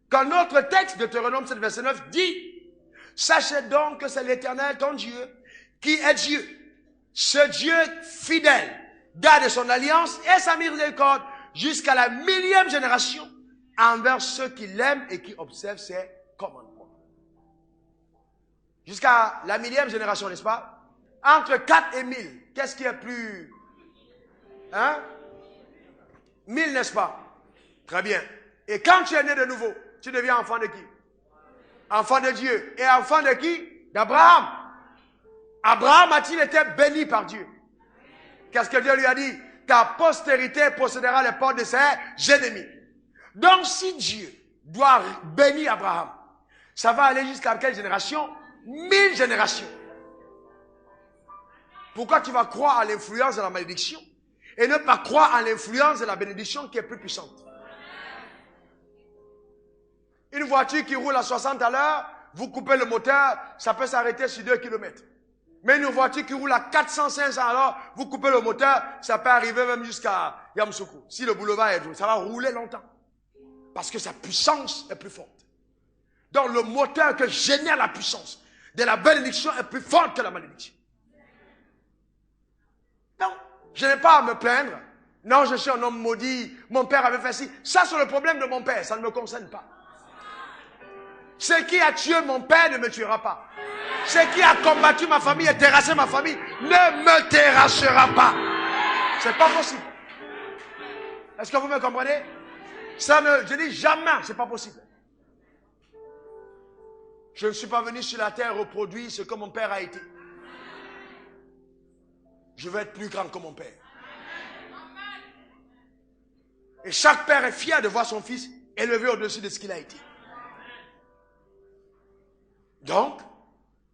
qu'un autre texte de Deutéronome 7, verset 9 dit, sachez donc que c'est l'Éternel ton Dieu qui est Dieu. Ce Dieu fidèle garde son alliance et sa miséricorde jusqu'à la 1000e génération envers ceux qui l'aiment et qui observent ses commandements. Jusqu'à la 1000e génération, n'est-ce pas? Entre 4 et 1000, qu'est-ce qui est plus... Hein? 1000, n'est-ce pas? Très bien. Et quand tu es né de nouveau, tu deviens enfant de qui? Enfant de Dieu. Et enfant de qui? D'Abraham. Abraham a-t-il été béni par Dieu? Qu'est-ce que Dieu lui a dit? Ta postérité possédera les portes de ses ennemis. Donc si Dieu doit bénir Abraham, ça va aller jusqu'à quelle génération? 1000 générations. Pourquoi tu vas croire à l'influence de la malédiction et ne pas croire à l'influence de la bénédiction qui est plus puissante? Une voiture qui roule à 60 à l'heure, vous coupez le moteur, ça peut s'arrêter sur 2 km. Mais une voiture qui roule à 400, 500 à l'heure, vous coupez le moteur, ça peut arriver même jusqu'à Yamoussoukro. Si le boulevard est dur, ça va rouler longtemps. Parce que sa puissance est plus forte. Donc le moteur que génère la puissance de la bénédiction est plus forte que la malédiction. Donc, je n'ai pas à me plaindre. Non, je suis un homme maudit. Mon père avait fait ci. Ça, c'est le problème de mon père. Ça ne me concerne pas. Ce qui a tué mon père ne me tuera pas. Ce qui a combattu ma famille et terrassé ma famille ne me terrassera pas. C'est pas possible. Est-ce que vous me comprenez? Je dis jamais, c'est pas possible. Je ne suis pas venu sur la terre reproduire ce que mon père a été. Je veux être plus grand que mon père. Et chaque père est fier de voir son fils élevé au-dessus de ce qu'il a été. Donc,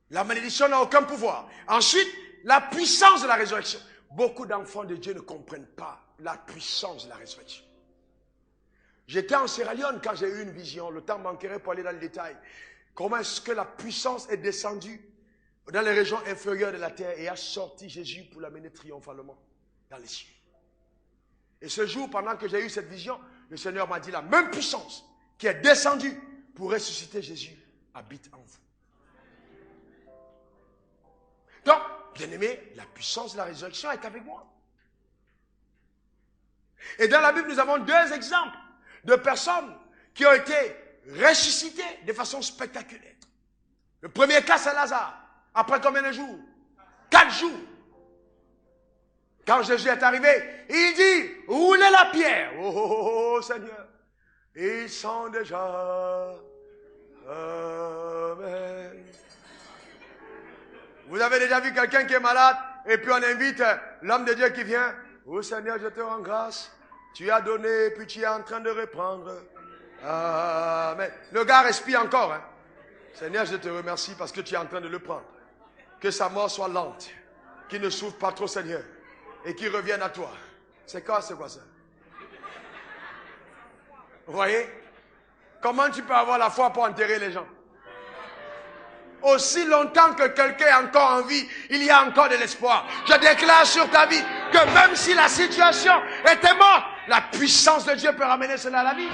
la malédiction n'a aucun pouvoir. Ensuite, la puissance de la résurrection. Beaucoup d'enfants de Dieu ne comprennent pas la puissance de la résurrection. J'étais en Sierra Leone quand j'ai eu une vision. Le temps manquerait pour aller dans le détail. Comment est-ce que la puissance est descendue dans les régions inférieures de la terre et a sorti Jésus pour l'amener triomphalement dans les cieux. Et ce jour, pendant que j'ai eu cette vision, le Seigneur m'a dit la même puissance qui est descendue pour ressusciter Jésus habite en vous. Donc, bien aimé, la puissance de la résurrection est avec moi. Et dans la Bible, nous avons deux exemples de personnes qui ont été ressuscitées de façon spectaculaire. Le premier cas, c'est Lazare. Après combien de jours? 4 jours. Quand Jésus est arrivé, il dit, roulez la pierre. Oh, oh, oh, oh Seigneur. Ils sont déjà. Amen. Vous avez déjà vu quelqu'un qui est malade et puis on invite l'homme de Dieu qui vient. Oh Seigneur, je te rends grâce. Tu as donné, puis tu es en train de reprendre. Amen. Le gars respire encore. Hein. Seigneur, je te remercie parce que tu es en train de le prendre. Que sa mort soit lente. Qu'il ne souffre pas trop, Seigneur. Et qu'il revienne à toi. C'est quoi ça? Vous voyez? Comment tu peux avoir la foi pour enterrer les gens? Aussi longtemps que quelqu'un est encore en vie, il y a encore de l'espoir. Je déclare sur ta vie que même si la situation était morte, la puissance de Dieu peut ramener cela à la vie.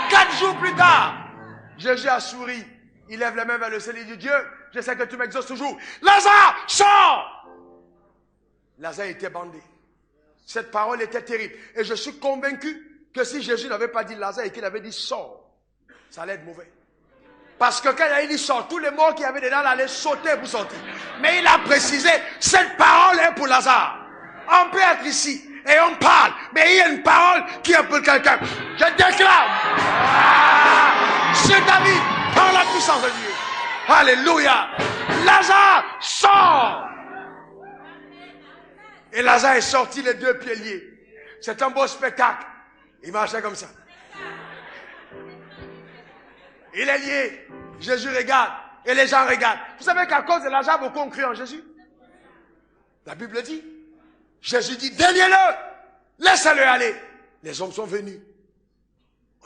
4 jours plus tard, Jésus a souri. Il lève les mains vers le ciel et dit, Dieu, je sais que tu m'exauces toujours. Lazare, sors! Lazare était bandé. Cette parole était terrible. Et je suis convaincu que si Jésus n'avait pas dit Lazare et qu'il avait dit sors, ça allait être mauvais. Parce que quand il a dit sort, tous les morts qu'il y avait dedans allaient sauter pour sortir. Mais il a précisé, cette parole est pour Lazare. On peut être ici et on parle, mais il y a une parole qui est pour quelqu'un. Je déclare sur ta vie, par la puissance de Dieu. Alléluia. Lazare sort. Et Lazare est sorti les 2 pieds liés. C'est un beau spectacle. Il marchait comme ça. Il est lié. Jésus regarde. Et les gens regardent. Vous savez qu'à cause de Lazare, beaucoup ont cru en Jésus. La Bible dit. Jésus dit, déliez-le. Laissez-le aller. Les hommes sont venus.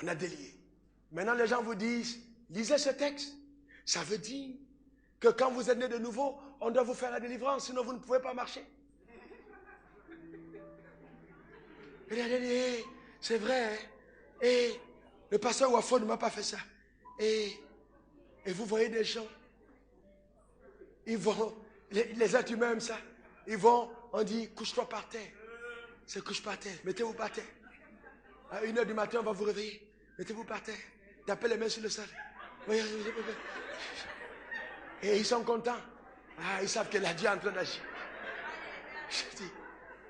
On a délié. Maintenant, les gens vous disent, lisez ce texte. Ça veut dire que quand vous êtes né de nouveau, on doit vous faire la délivrance, sinon vous ne pouvez pas marcher. C'est vrai, hein? Et le pasteur Wafo ne m'a pas fait ça. Et vous voyez des gens, ils vont, les êtres humains aiment ça. Ils vont, on dit, couche-toi par terre. C'est couche par terre, mettez-vous par terre. À 1h du matin, on va vous réveiller. Mettez-vous par terre. Tapez les mains sur le sol. Et ils sont contents. Ah, ils savent que la Dieu est en train d'agir. Je dis.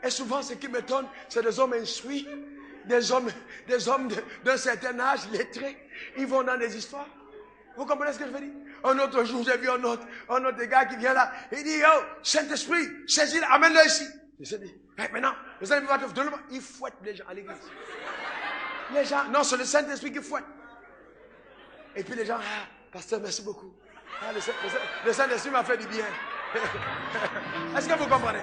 Et souvent, ce qui m'étonne, c'est des hommes instruits, des hommes d'un certain âge, lettrés. Ils vont dans des histoires. Vous comprenez ce que je veux dire? Un autre jour, j'ai vu un autre gars qui vient là. Il dit, oh, Saint-Esprit, saisis-le, amène-le ici. Je dis, hey, maintenant, le Saint-Esprit va te donner. Il fouette les gens à l'église. Les gens, non, c'est le Saint-Esprit qui fouette. Et puis les gens, ah, pasteur, merci beaucoup. Ah, le Saint-Esprit m'a fait du bien. Est-ce que vous comprenez?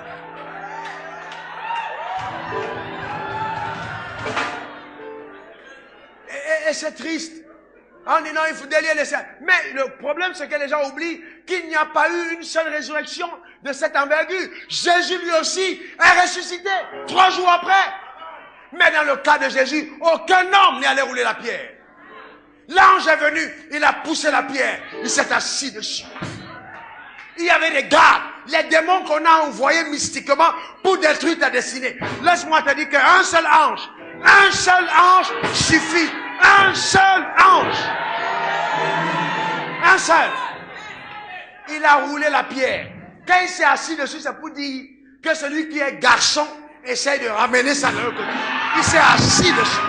Et c'est triste. On dit non, il faut délier les saints. Mais le problème, c'est que les gens oublient qu'il n'y a pas eu une seule résurrection de cette envergure. Jésus lui aussi est ressuscité 3 jours après. Mais dans le cas de Jésus, aucun homme n'est allé rouler la pierre. L'ange est venu, il a poussé la pierre, il s'est assis dessus. Il y avait des gardes, les démons qu'on a envoyés mystiquement pour détruire ta destinée. Laisse-moi te dire qu'un seul ange suffit. Un seul ange. Un seul. Il a roulé la pierre. Quand il s'est assis dessus, c'est pour dire que celui qui est garçon essaye de ramener ça de l'autre côté. Il s'est assis dessus.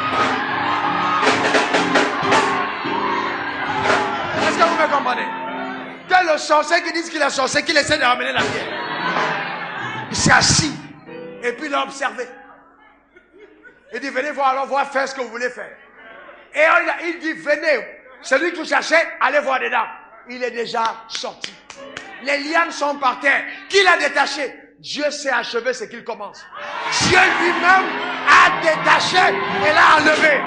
Est-ce que vous me comprenez? Que le sorcier qui dit qu'il est sorcier, qu'il essaie de ramener la pierre. Il s'est assis. Et puis il a observé. Il dit, venez voir, alors voir faire ce que vous voulez faire. Et il dit, venez. Celui que vous cherchez, allez voir dedans. Il est déjà sorti. Les lianes sont par terre. Qui l'a détaché? Dieu sait achever ce qu'il commence. Dieu lui-même a détaché et l'a enlevé.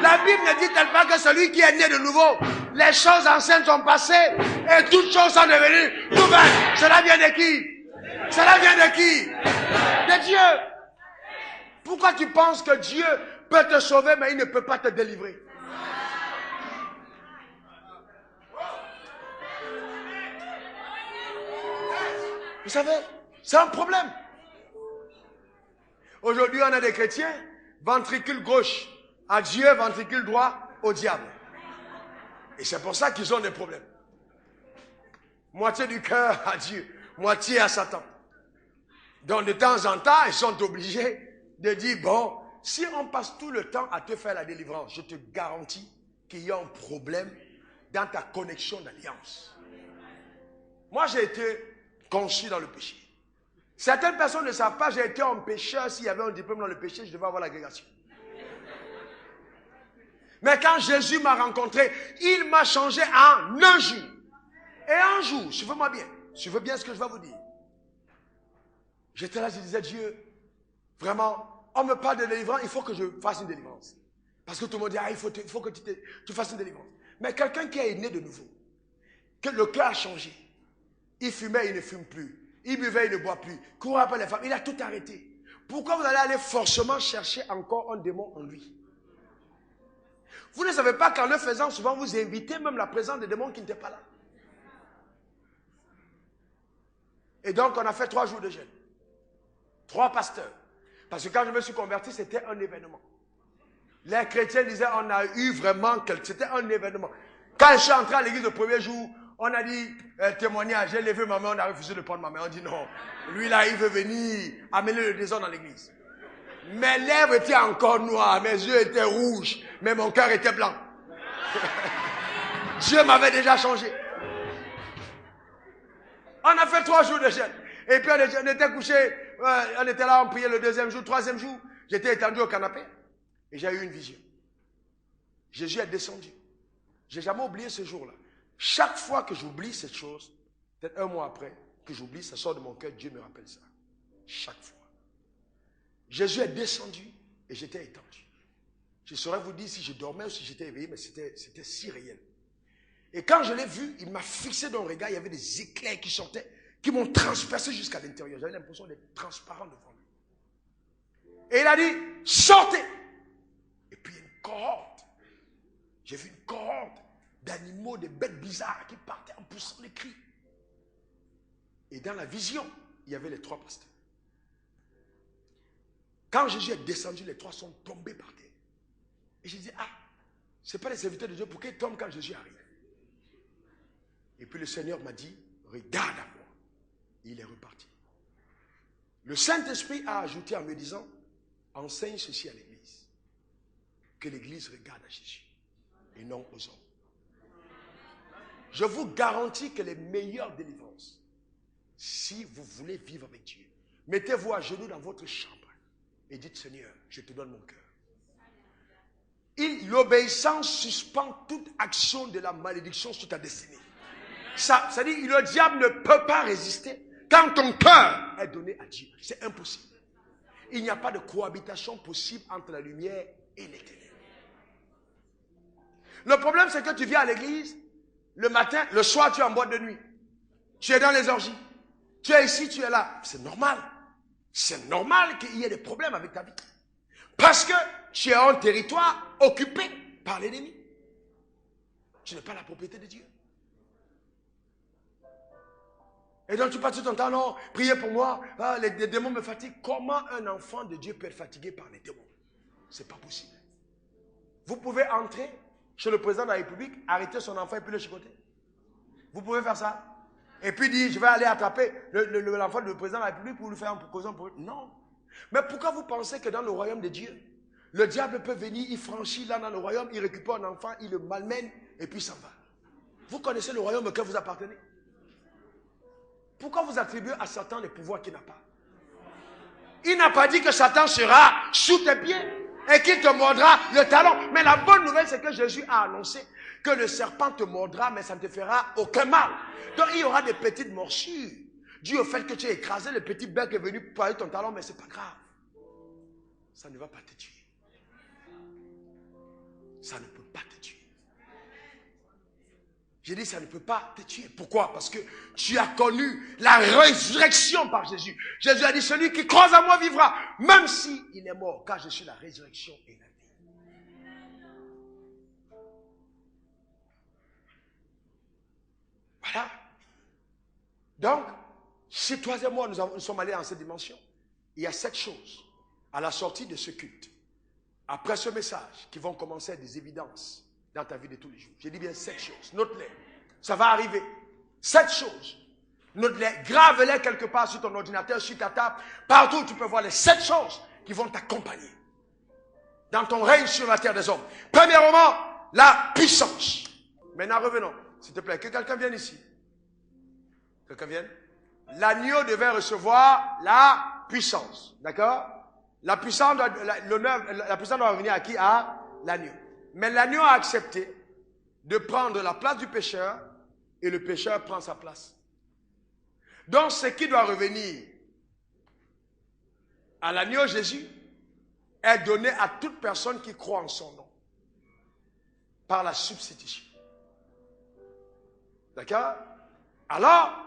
La Bible ne dit-elle pas que celui qui est né de nouveau, les choses anciennes sont passées et toutes choses sont devenues nouvelles. Cela vient de qui? Cela vient de qui? De Dieu. Pourquoi tu penses que Dieu peut te sauver mais il ne peut pas te délivrer? Vous savez, c'est un problème. Aujourd'hui, on a des chrétiens, ventricule gauche à Dieu, ventricule droit au diable. Et c'est pour ça qu'ils ont des problèmes. Moitié du cœur à Dieu, moitié à Satan. Donc de temps en temps, ils sont obligés de dire, bon, si on passe tout le temps à te faire la délivrance, je te garantis qu'il y a un problème dans ta connexion d'alliance. Moi, j'ai été conçu dans le péché. Certaines personnes ne savent pas, j'ai été un pécheur. S'il y avait un diplôme dans le péché, je devais avoir l'agrégation. Mais quand Jésus m'a rencontré, il m'a changé en un jour. Et un jour, suivez-moi bien, suivez bien ce que je vais vous dire. J'étais là, je disais, Dieu, vraiment, on me parle de délivrance, il faut que je fasse une délivrance. Parce que tout le monde dit, ah, il faut que tu fasses une délivrance. Mais quelqu'un qui est né de nouveau, que le cœur a changé, il fumait, il ne fume plus. Il buvait, il ne boit plus. Courait après les femmes, il a tout arrêté. Pourquoi vous allez aller forcément chercher encore un démon en lui? Vous ne savez pas qu'en le faisant, souvent vous invitez même la présence des démons qui n'étaient pas là. Et donc on a fait 3 jours de jeûne. 3 pasteurs. Parce que quand je me suis converti, c'était un événement. Les chrétiens disaient, on a eu vraiment, c'était un événement. Quand je suis entré à l'église le premier jour, on a dit, témoignage, j'ai levé ma main, on a refusé de prendre ma main. On dit non, lui là, il veut venir amener le désordre dans l'église. Mes lèvres étaient encore noires, mes yeux étaient rouges, mais mon cœur était blanc. Dieu m'avait déjà changé. On a fait 3 jours de jeûne. Et puis on était couché, on était là, on priait le 2e jour, 3e jour. J'étais étendu au canapé et j'ai eu une vision. Jésus est descendu. J'ai jamais oublié ce jour-là. Chaque fois que j'oublie cette chose, peut-être 1 mois après, que j'oublie, ça sort de mon cœur, Dieu me rappelle ça. Chaque fois. Jésus est descendu et j'étais étendu. Je saurais vous dire si je dormais ou si j'étais éveillé, mais c'était si réel. Et quand je l'ai vu, il m'a fixé dans le regard, il y avait des éclairs qui sortaient, qui m'ont transpercé jusqu'à l'intérieur. J'avais l'impression d'être transparent devant lui. Et il a dit, sortez. Et puis une cohorte. J'ai vu une cohorte d'animaux, de bêtes bizarres qui partaient en poussant les cris. Et dans la vision, il y avait les 3 pasteurs. Quand Jésus est descendu, les 3 sont tombés par terre. Et je dis, ah, ce n'est pas les serviteurs de Dieu, pourquoi ils tombent quand Jésus arrive? Et puis le Seigneur m'a dit, regarde à moi. Et il est reparti. Le Saint-Esprit a ajouté en me disant, enseigne ceci à l'Église. Que l'Église regarde à Jésus et non aux hommes. Je vous garantis que les meilleures délivrances, si vous voulez vivre avec Dieu, mettez-vous à genoux dans votre chambre et dites, Seigneur, je te donne mon cœur. L'obéissance suspend toute action de la malédiction sur ta destinée. Ça dit, le diable ne peut pas résister quand ton cœur est donné à Dieu. C'est impossible. Il n'y a pas de cohabitation possible entre la lumière et les ténèbres. Le problème, c'est que tu viens à l'église, le matin, le soir, tu es en boîte de nuit. Tu es dans les orgies. Tu es ici, tu es là. C'est normal. C'est normal qu'il y ait des problèmes avec ta vie. Parce que tu es un territoire occupé par l'ennemi. Tu n'es pas la propriété de Dieu. Et donc tu passes tout ton temps, non, priez pour moi, ah, les démons me fatiguent. Comment un enfant de Dieu peut être fatigué par les démons? C'est pas possible. Vous pouvez entrer chez le président de la République, arrêter son enfant et puis le chicoter. Vous pouvez faire ça. Et puis dire, je vais aller attraper l'enfant du président de la République pour lui faire un causant pour lui. Non. Mais pourquoi vous pensez que dans le royaume de Dieu, le diable peut venir, il franchit là dans le royaume, il récupère un enfant, il le malmène et puis s'en va? Vous connaissez le royaume auquel vous appartenez? Pourquoi vous attribuez à Satan les pouvoirs qu'il n'a pas? Il n'a pas dit que Satan sera sous tes pieds et qu'il te mordra le talon. Mais la bonne nouvelle, c'est que Jésus a annoncé que le serpent te mordra, mais ça ne te fera aucun mal. Donc il y aura des petites morsures, dû au fait que tu as écrasé le petit bec qui est venu poiler ton talon, mais ce n'est pas grave. Ça ne va pas te tuer. Ça ne peut pas te tuer. J'ai dit ça ne peut pas te tuer. Pourquoi? Parce que tu as connu la résurrection par Jésus. Jésus a dit, celui qui croit en moi vivra, même s'il est mort, car je suis la résurrection et la vie. Voilà. Donc, si toi et moi, nous sommes allés dans cette dimension, il y a 7 choses à la sortie de ce culte, après ce message, qui vont commencer des évidences dans ta vie de tous les jours. J'ai dit bien 7 choses. Note-les. Ça va arriver. 7 choses. Note-les. Grave-les quelque part sur ton ordinateur, sur ta table. Partout où tu peux voir les 7 choses qui vont t'accompagner dans ton règne sur la terre des hommes. Premièrement, la puissance. Maintenant, revenons. S'il te plaît, que quelqu'un vienne ici. Quelqu'un vienne. L'agneau devait recevoir la puissance. D'accord? La puissance doit revenir à qui? À l'agneau. Mais l'agneau a accepté de prendre la place du pécheur et le pécheur prend sa place. Donc ce qui doit revenir à l'agneau Jésus est donné à toute personne qui croit en son nom par la substitution. D'accord? Alors,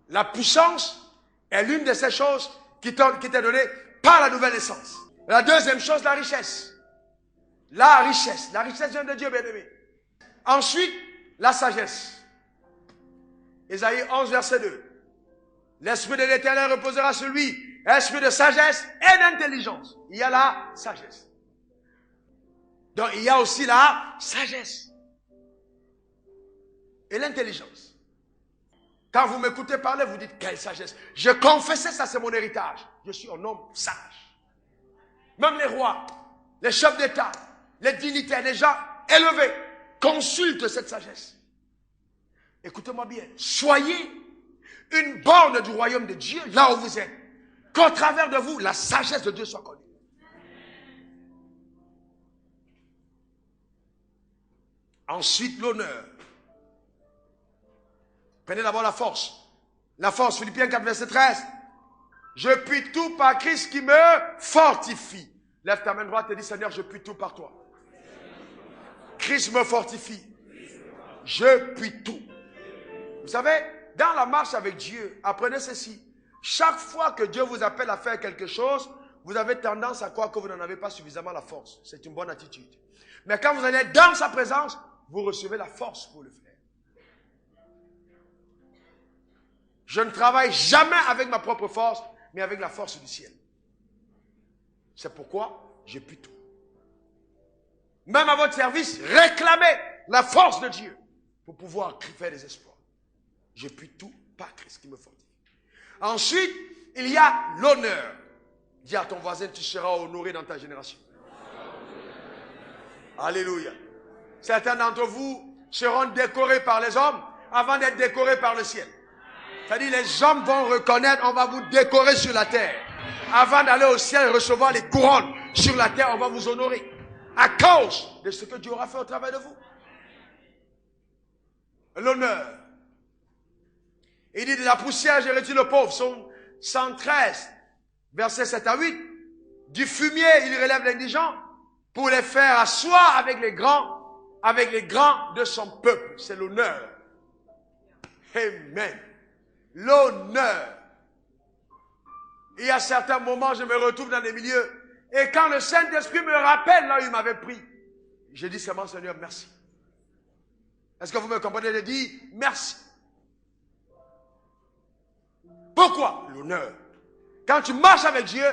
la puissance est l'une de ces choses qui t'est donnée par la nouvelle naissance. La deuxième chose, la richesse. La richesse. La richesse vient de Dieu, bien-aimé. Ensuite, la sagesse. Ésaïe 11, verset 2. L'Esprit de l'Éternel reposera sur lui. Esprit de sagesse et d'intelligence. Il y a la sagesse. Donc, il y a aussi la sagesse. Et l'intelligence. Quand vous m'écoutez parler, vous dites, quelle sagesse. Je confessais ça, c'est mon héritage. Je suis un homme sage. Même les rois, les chefs d'État, les dignitaires, les gens élevés, consultent cette sagesse. Écoutez-moi bien. Soyez une borne du royaume de Dieu, là où vous êtes. Qu'au travers de vous, la sagesse de Dieu soit connue. Ensuite, l'honneur. Prenez d'abord la force. La force, Philippiens 4, verset 13. Je puis tout par Christ qui me fortifie. Lève ta main droite et dis, Seigneur, je puis tout par toi. Christ me fortifie. Je puis tout. Vous savez, dans la marche avec Dieu, apprenez ceci. Chaque fois que Dieu vous appelle à faire quelque chose, vous avez tendance à croire que vous n'en avez pas suffisamment la force. C'est une bonne attitude. Mais quand vous allez dans sa présence, vous recevez la force pour le faire. Je ne travaille jamais avec ma propre force, mais avec la force du ciel. C'est pourquoi j'ai pu tout. Même à votre service, réclamez la force de Dieu pour pouvoir faire des espoirs. J'ai pu tout par Christ qui me fortifie. Ensuite, il y a l'honneur. Dis à ton voisin, tu seras honoré dans ta génération. Alléluia. Certains d'entre vous seront décorés par les hommes avant d'être décorés par le ciel. C'est-à-dire les hommes vont reconnaître, on va vous décorer sur la terre. Avant d'aller au ciel et recevoir les couronnes sur la terre, on va vous honorer. À cause de ce que Dieu aura fait au travail de vous. L'honneur. Il dit, de la poussière, j'ai retiré le pauvre. Psaume 113, versets 7 à 8. Du fumier, il relève l'indigent pour les faire asseoir avec les grands de son peuple. C'est l'honneur. Amen. L'honneur. Il y a certains moments, je me retrouve dans des milieux, et quand le Saint-Esprit me rappelle là où il m'avait pris, je dis seulement, Seigneur, merci. Est-ce que vous me comprenez? Je dis merci. Pourquoi? L'honneur. Quand tu marches avec Dieu,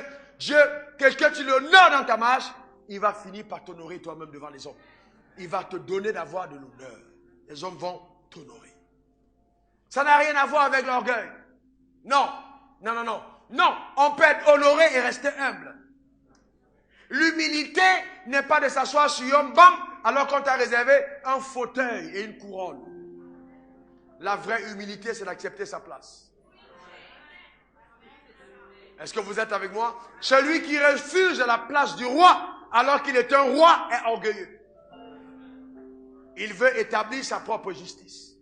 que tu l'honores dans ta marche, il va finir par t'honorer toi-même devant les hommes. Il va te donner d'avoir de l'honneur. Les hommes vont t'honorer. Ça n'a rien à voir avec l'orgueil. Non, non, non, non. Non, on peut être honoré et rester humble. L'humilité n'est pas de s'asseoir sur un banc alors qu'on t'a réservé un fauteuil et une couronne. La vraie humilité, c'est d'accepter sa place. Est-ce que vous êtes avec moi? Celui qui refuse la place du roi alors qu'il est un roi est orgueilleux. Il veut établir sa propre justice.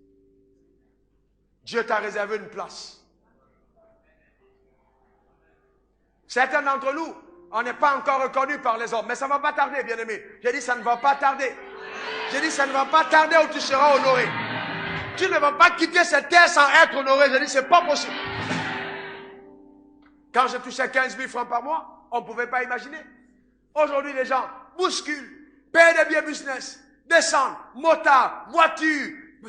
Dieu t'a réservé une place. Certains d'entre nous, on n'est pas encore reconnus par les hommes, mais ça ne va pas tarder, bien-aimé. J'ai dit, ça ne va pas tarder. J'ai dit, ça ne va pas tarder où tu seras honoré. Tu ne vas pas quitter cette terre sans être honoré. J'ai dit, c'est pas possible. Quand je touchais 15 000 francs par mois, on ne pouvait pas imaginer. Aujourd'hui, les gens bousculent, payent des billets business, descendent, motard, voiture. Mais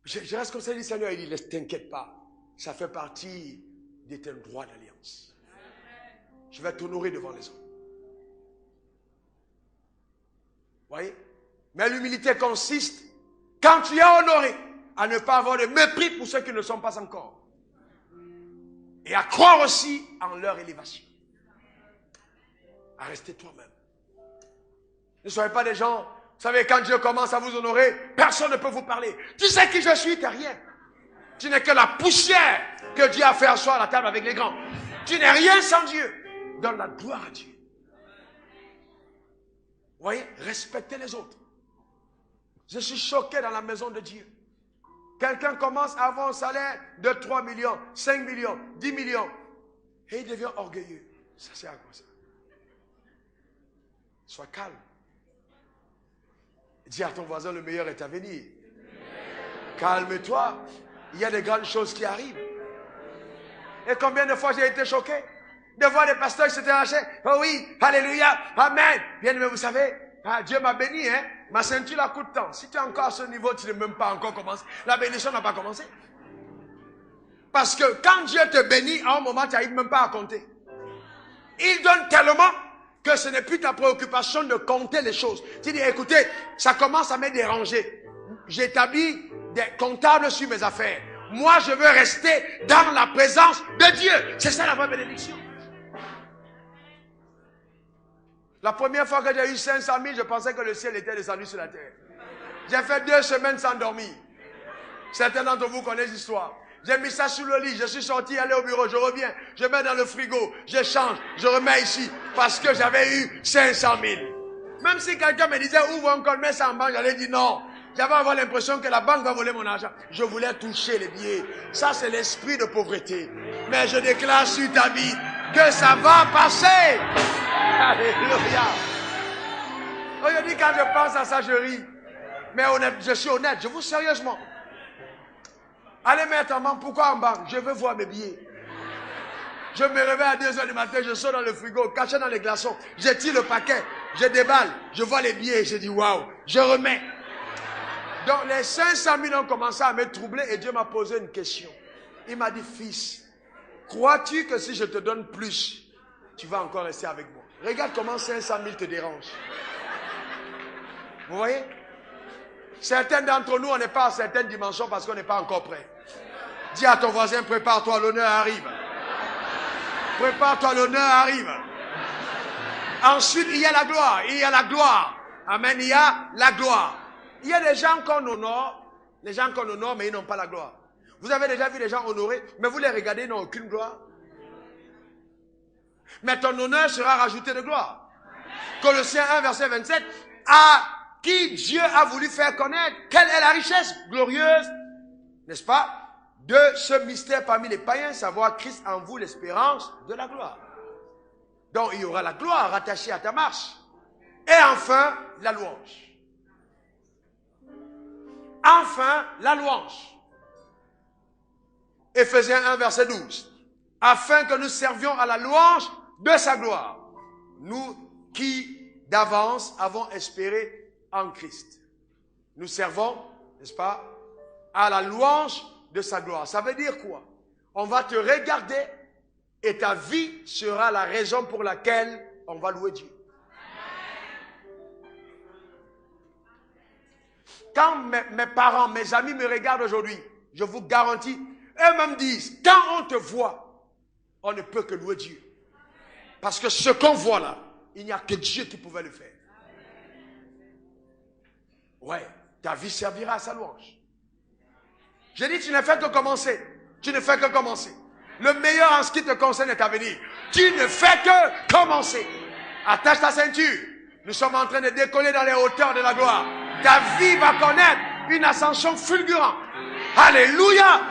je reste comme ça, il dit, Seigneur, il dit, ne t'inquiète pas. Ça fait partie de tes droits d'alliance. Je vais t'honorer devant les hommes. Voyez? Mais l'humilité consiste, quand tu es honoré, à ne pas avoir de mépris pour ceux qui ne sont pas encore. Et à croire aussi en leur élévation. À rester toi-même. Ne soyez pas des gens, vous savez, quand Dieu commence à vous honorer, personne ne peut vous parler. Tu sais qui je suis, tu n'es rien. Tu n'es que la poussière que Dieu a fait asseoir à la table avec les grands. Tu n'es rien sans Dieu. Donne la gloire à Dieu. Vous voyez, respectez les autres. Je suis choqué dans la maison de Dieu. Quelqu'un commence à avoir un salaire de 3 millions, 5 millions, 10 millions. Et il devient orgueilleux. Ça sert à quoi ça? Sois calme. Dis à ton voisin, le meilleur est à venir. Calme-toi. Il y a des grandes choses qui arrivent. Et combien de fois j'ai été choqué de voir des pasteurs qui s'étaient lâchés. Oh oui, alléluia, amen. Bien, mais vous savez, Dieu m'a béni, hein. Ma ceinture la coûte tant. Si tu es encore à ce niveau, tu n'es même pas encore commencé. La bénédiction n'a pas commencé. Parce que quand Dieu te bénit, à un moment, tu n'arrives même pas à compter. Il donne tellement que ce n'est plus ta préoccupation de compter les choses. Tu dis, écoutez, ça commence à me déranger. J'établis des comptables sur mes affaires. Moi, je veux rester dans la présence de Dieu. C'est ça la vraie bénédiction. La première fois que j'ai eu 500 000, je pensais que le ciel était descendu sur la terre. J'ai fait 2 semaines sans dormir. Certains d'entre vous connaissent l'histoire. J'ai mis ça sous le lit, je suis sorti, aller au bureau, je reviens, je mets dans le frigo, je change, je remets ici, parce que j'avais eu 500 000. Même si quelqu'un me disait, ouvre un compte, mets ça en banque, j'allais dire non. J'avais avoir l'impression que la banque va voler mon argent. Je voulais toucher les billets. Ça, c'est l'esprit de pauvreté. Mais je déclare sur ta vie que ça va passer. Alléluia. Aujourd'hui, quand je pense à ça, je ris. Mais honnête, je suis honnête, je vous sérieusement. Allez mettre en banque. Pourquoi en banque? Je veux voir mes billets. Je me réveille à 2 h du matin, je sors dans le frigo, caché dans les glaçons. Je tire le paquet, je déballe, je vois les billets et je dis waouh, je remets. Donc les 500 000 ont commencé à me troubler et Dieu m'a posé une question. Il m'a dit, fils, crois-tu que si je te donne plus, tu vas encore rester avec moi? Regarde comment 500 000 te dérangent. Vous voyez? Certains d'entre nous, on n'est pas à certaines dimensions parce qu'on n'est pas encore prêt. Dis à ton voisin, prépare-toi, l'honneur arrive. Prépare-toi, l'honneur arrive. Ensuite, il y a la gloire. Il y a la gloire. Amen, il y a la gloire. Il y a des gens qu'on honore, mais ils n'ont pas la gloire. Vous avez déjà vu des gens honorés, mais vous les regardez, ils n'ont aucune gloire. Mais ton honneur sera rajouté de gloire. Colossiens 1, verset 27, à qui Dieu a voulu faire connaître quelle est la richesse glorieuse, n'est-ce pas, de ce mystère parmi les païens, savoir Christ en vous, l'espérance de la gloire. Donc il y aura la gloire rattachée à ta marche. Et enfin, la louange. Enfin, la louange. Éphésiens 1, verset 12. Afin que nous servions à la louange de sa gloire. Nous qui, d'avance, avons espéré en Christ. Nous servons, n'est-ce pas, à la louange de sa gloire. Ça veut dire quoi? On va te regarder et ta vie sera la raison pour laquelle on va louer Dieu. Quand mes parents, mes amis me regardent aujourd'hui, je vous garantis, eux-mêmes disent, quand on te voit, on ne peut que louer Dieu. Parce que ce qu'on voit là, il n'y a que Dieu qui pouvait le faire. Ouais, ta vie servira à sa louange. J'ai dit, tu ne fais que commencer. Tu ne fais que commencer. Le meilleur en ce qui te concerne est à venir. Tu ne fais que commencer. Attache ta ceinture. Nous sommes en train de décoller dans les hauteurs de la gloire. Ta vie va connaître une ascension fulgurante. Alléluia.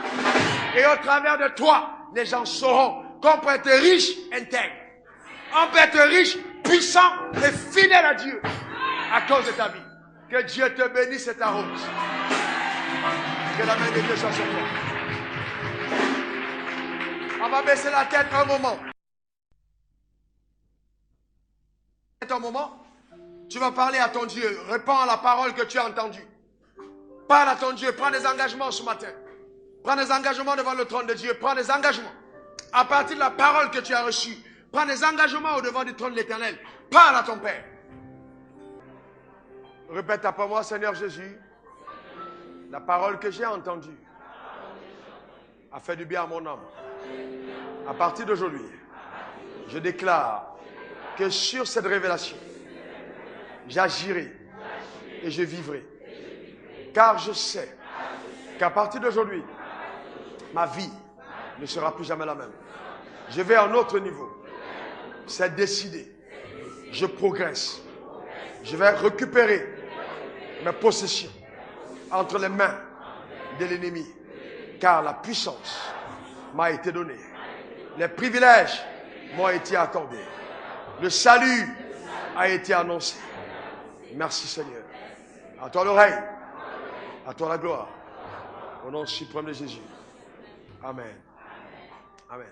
Et au travers de toi, les gens sauront qu'on peut être riche, intègre. On peut être riche, puissant et fidèle à Dieu à cause de ta vie. Que Dieu te bénisse et t'arrose. Que la main de Dieu soit sur toi. On va baisser la tête un moment. Un moment, tu vas parler à ton Dieu. Réponds à la parole que tu as entendue. Parle à ton Dieu. Prends des engagements ce matin. Prends des engagements devant le trône de Dieu. Prends des engagements. À partir de la parole que tu as reçue. Prends des engagements au devant du trône de l'Éternel. Parle à ton Père. Répète après moi, Seigneur Jésus. La parole que j'ai entendue a fait du bien à mon âme. À partir d'aujourd'hui, je déclare que sur cette révélation, j'agirai et je vivrai. Car je sais qu'à partir d'aujourd'hui, ma vie ne sera plus jamais la même. Je vais à un autre niveau. C'est décidé. Je progresse. Je vais récupérer mes possessions entre les mains de l'ennemi. Car la puissance m'a été donnée. Les privilèges m'ont été accordés. Le salut a été annoncé. Merci Seigneur. À toi l'oreille. À toi la gloire. Au nom suprême de Jésus. Amen. Amen.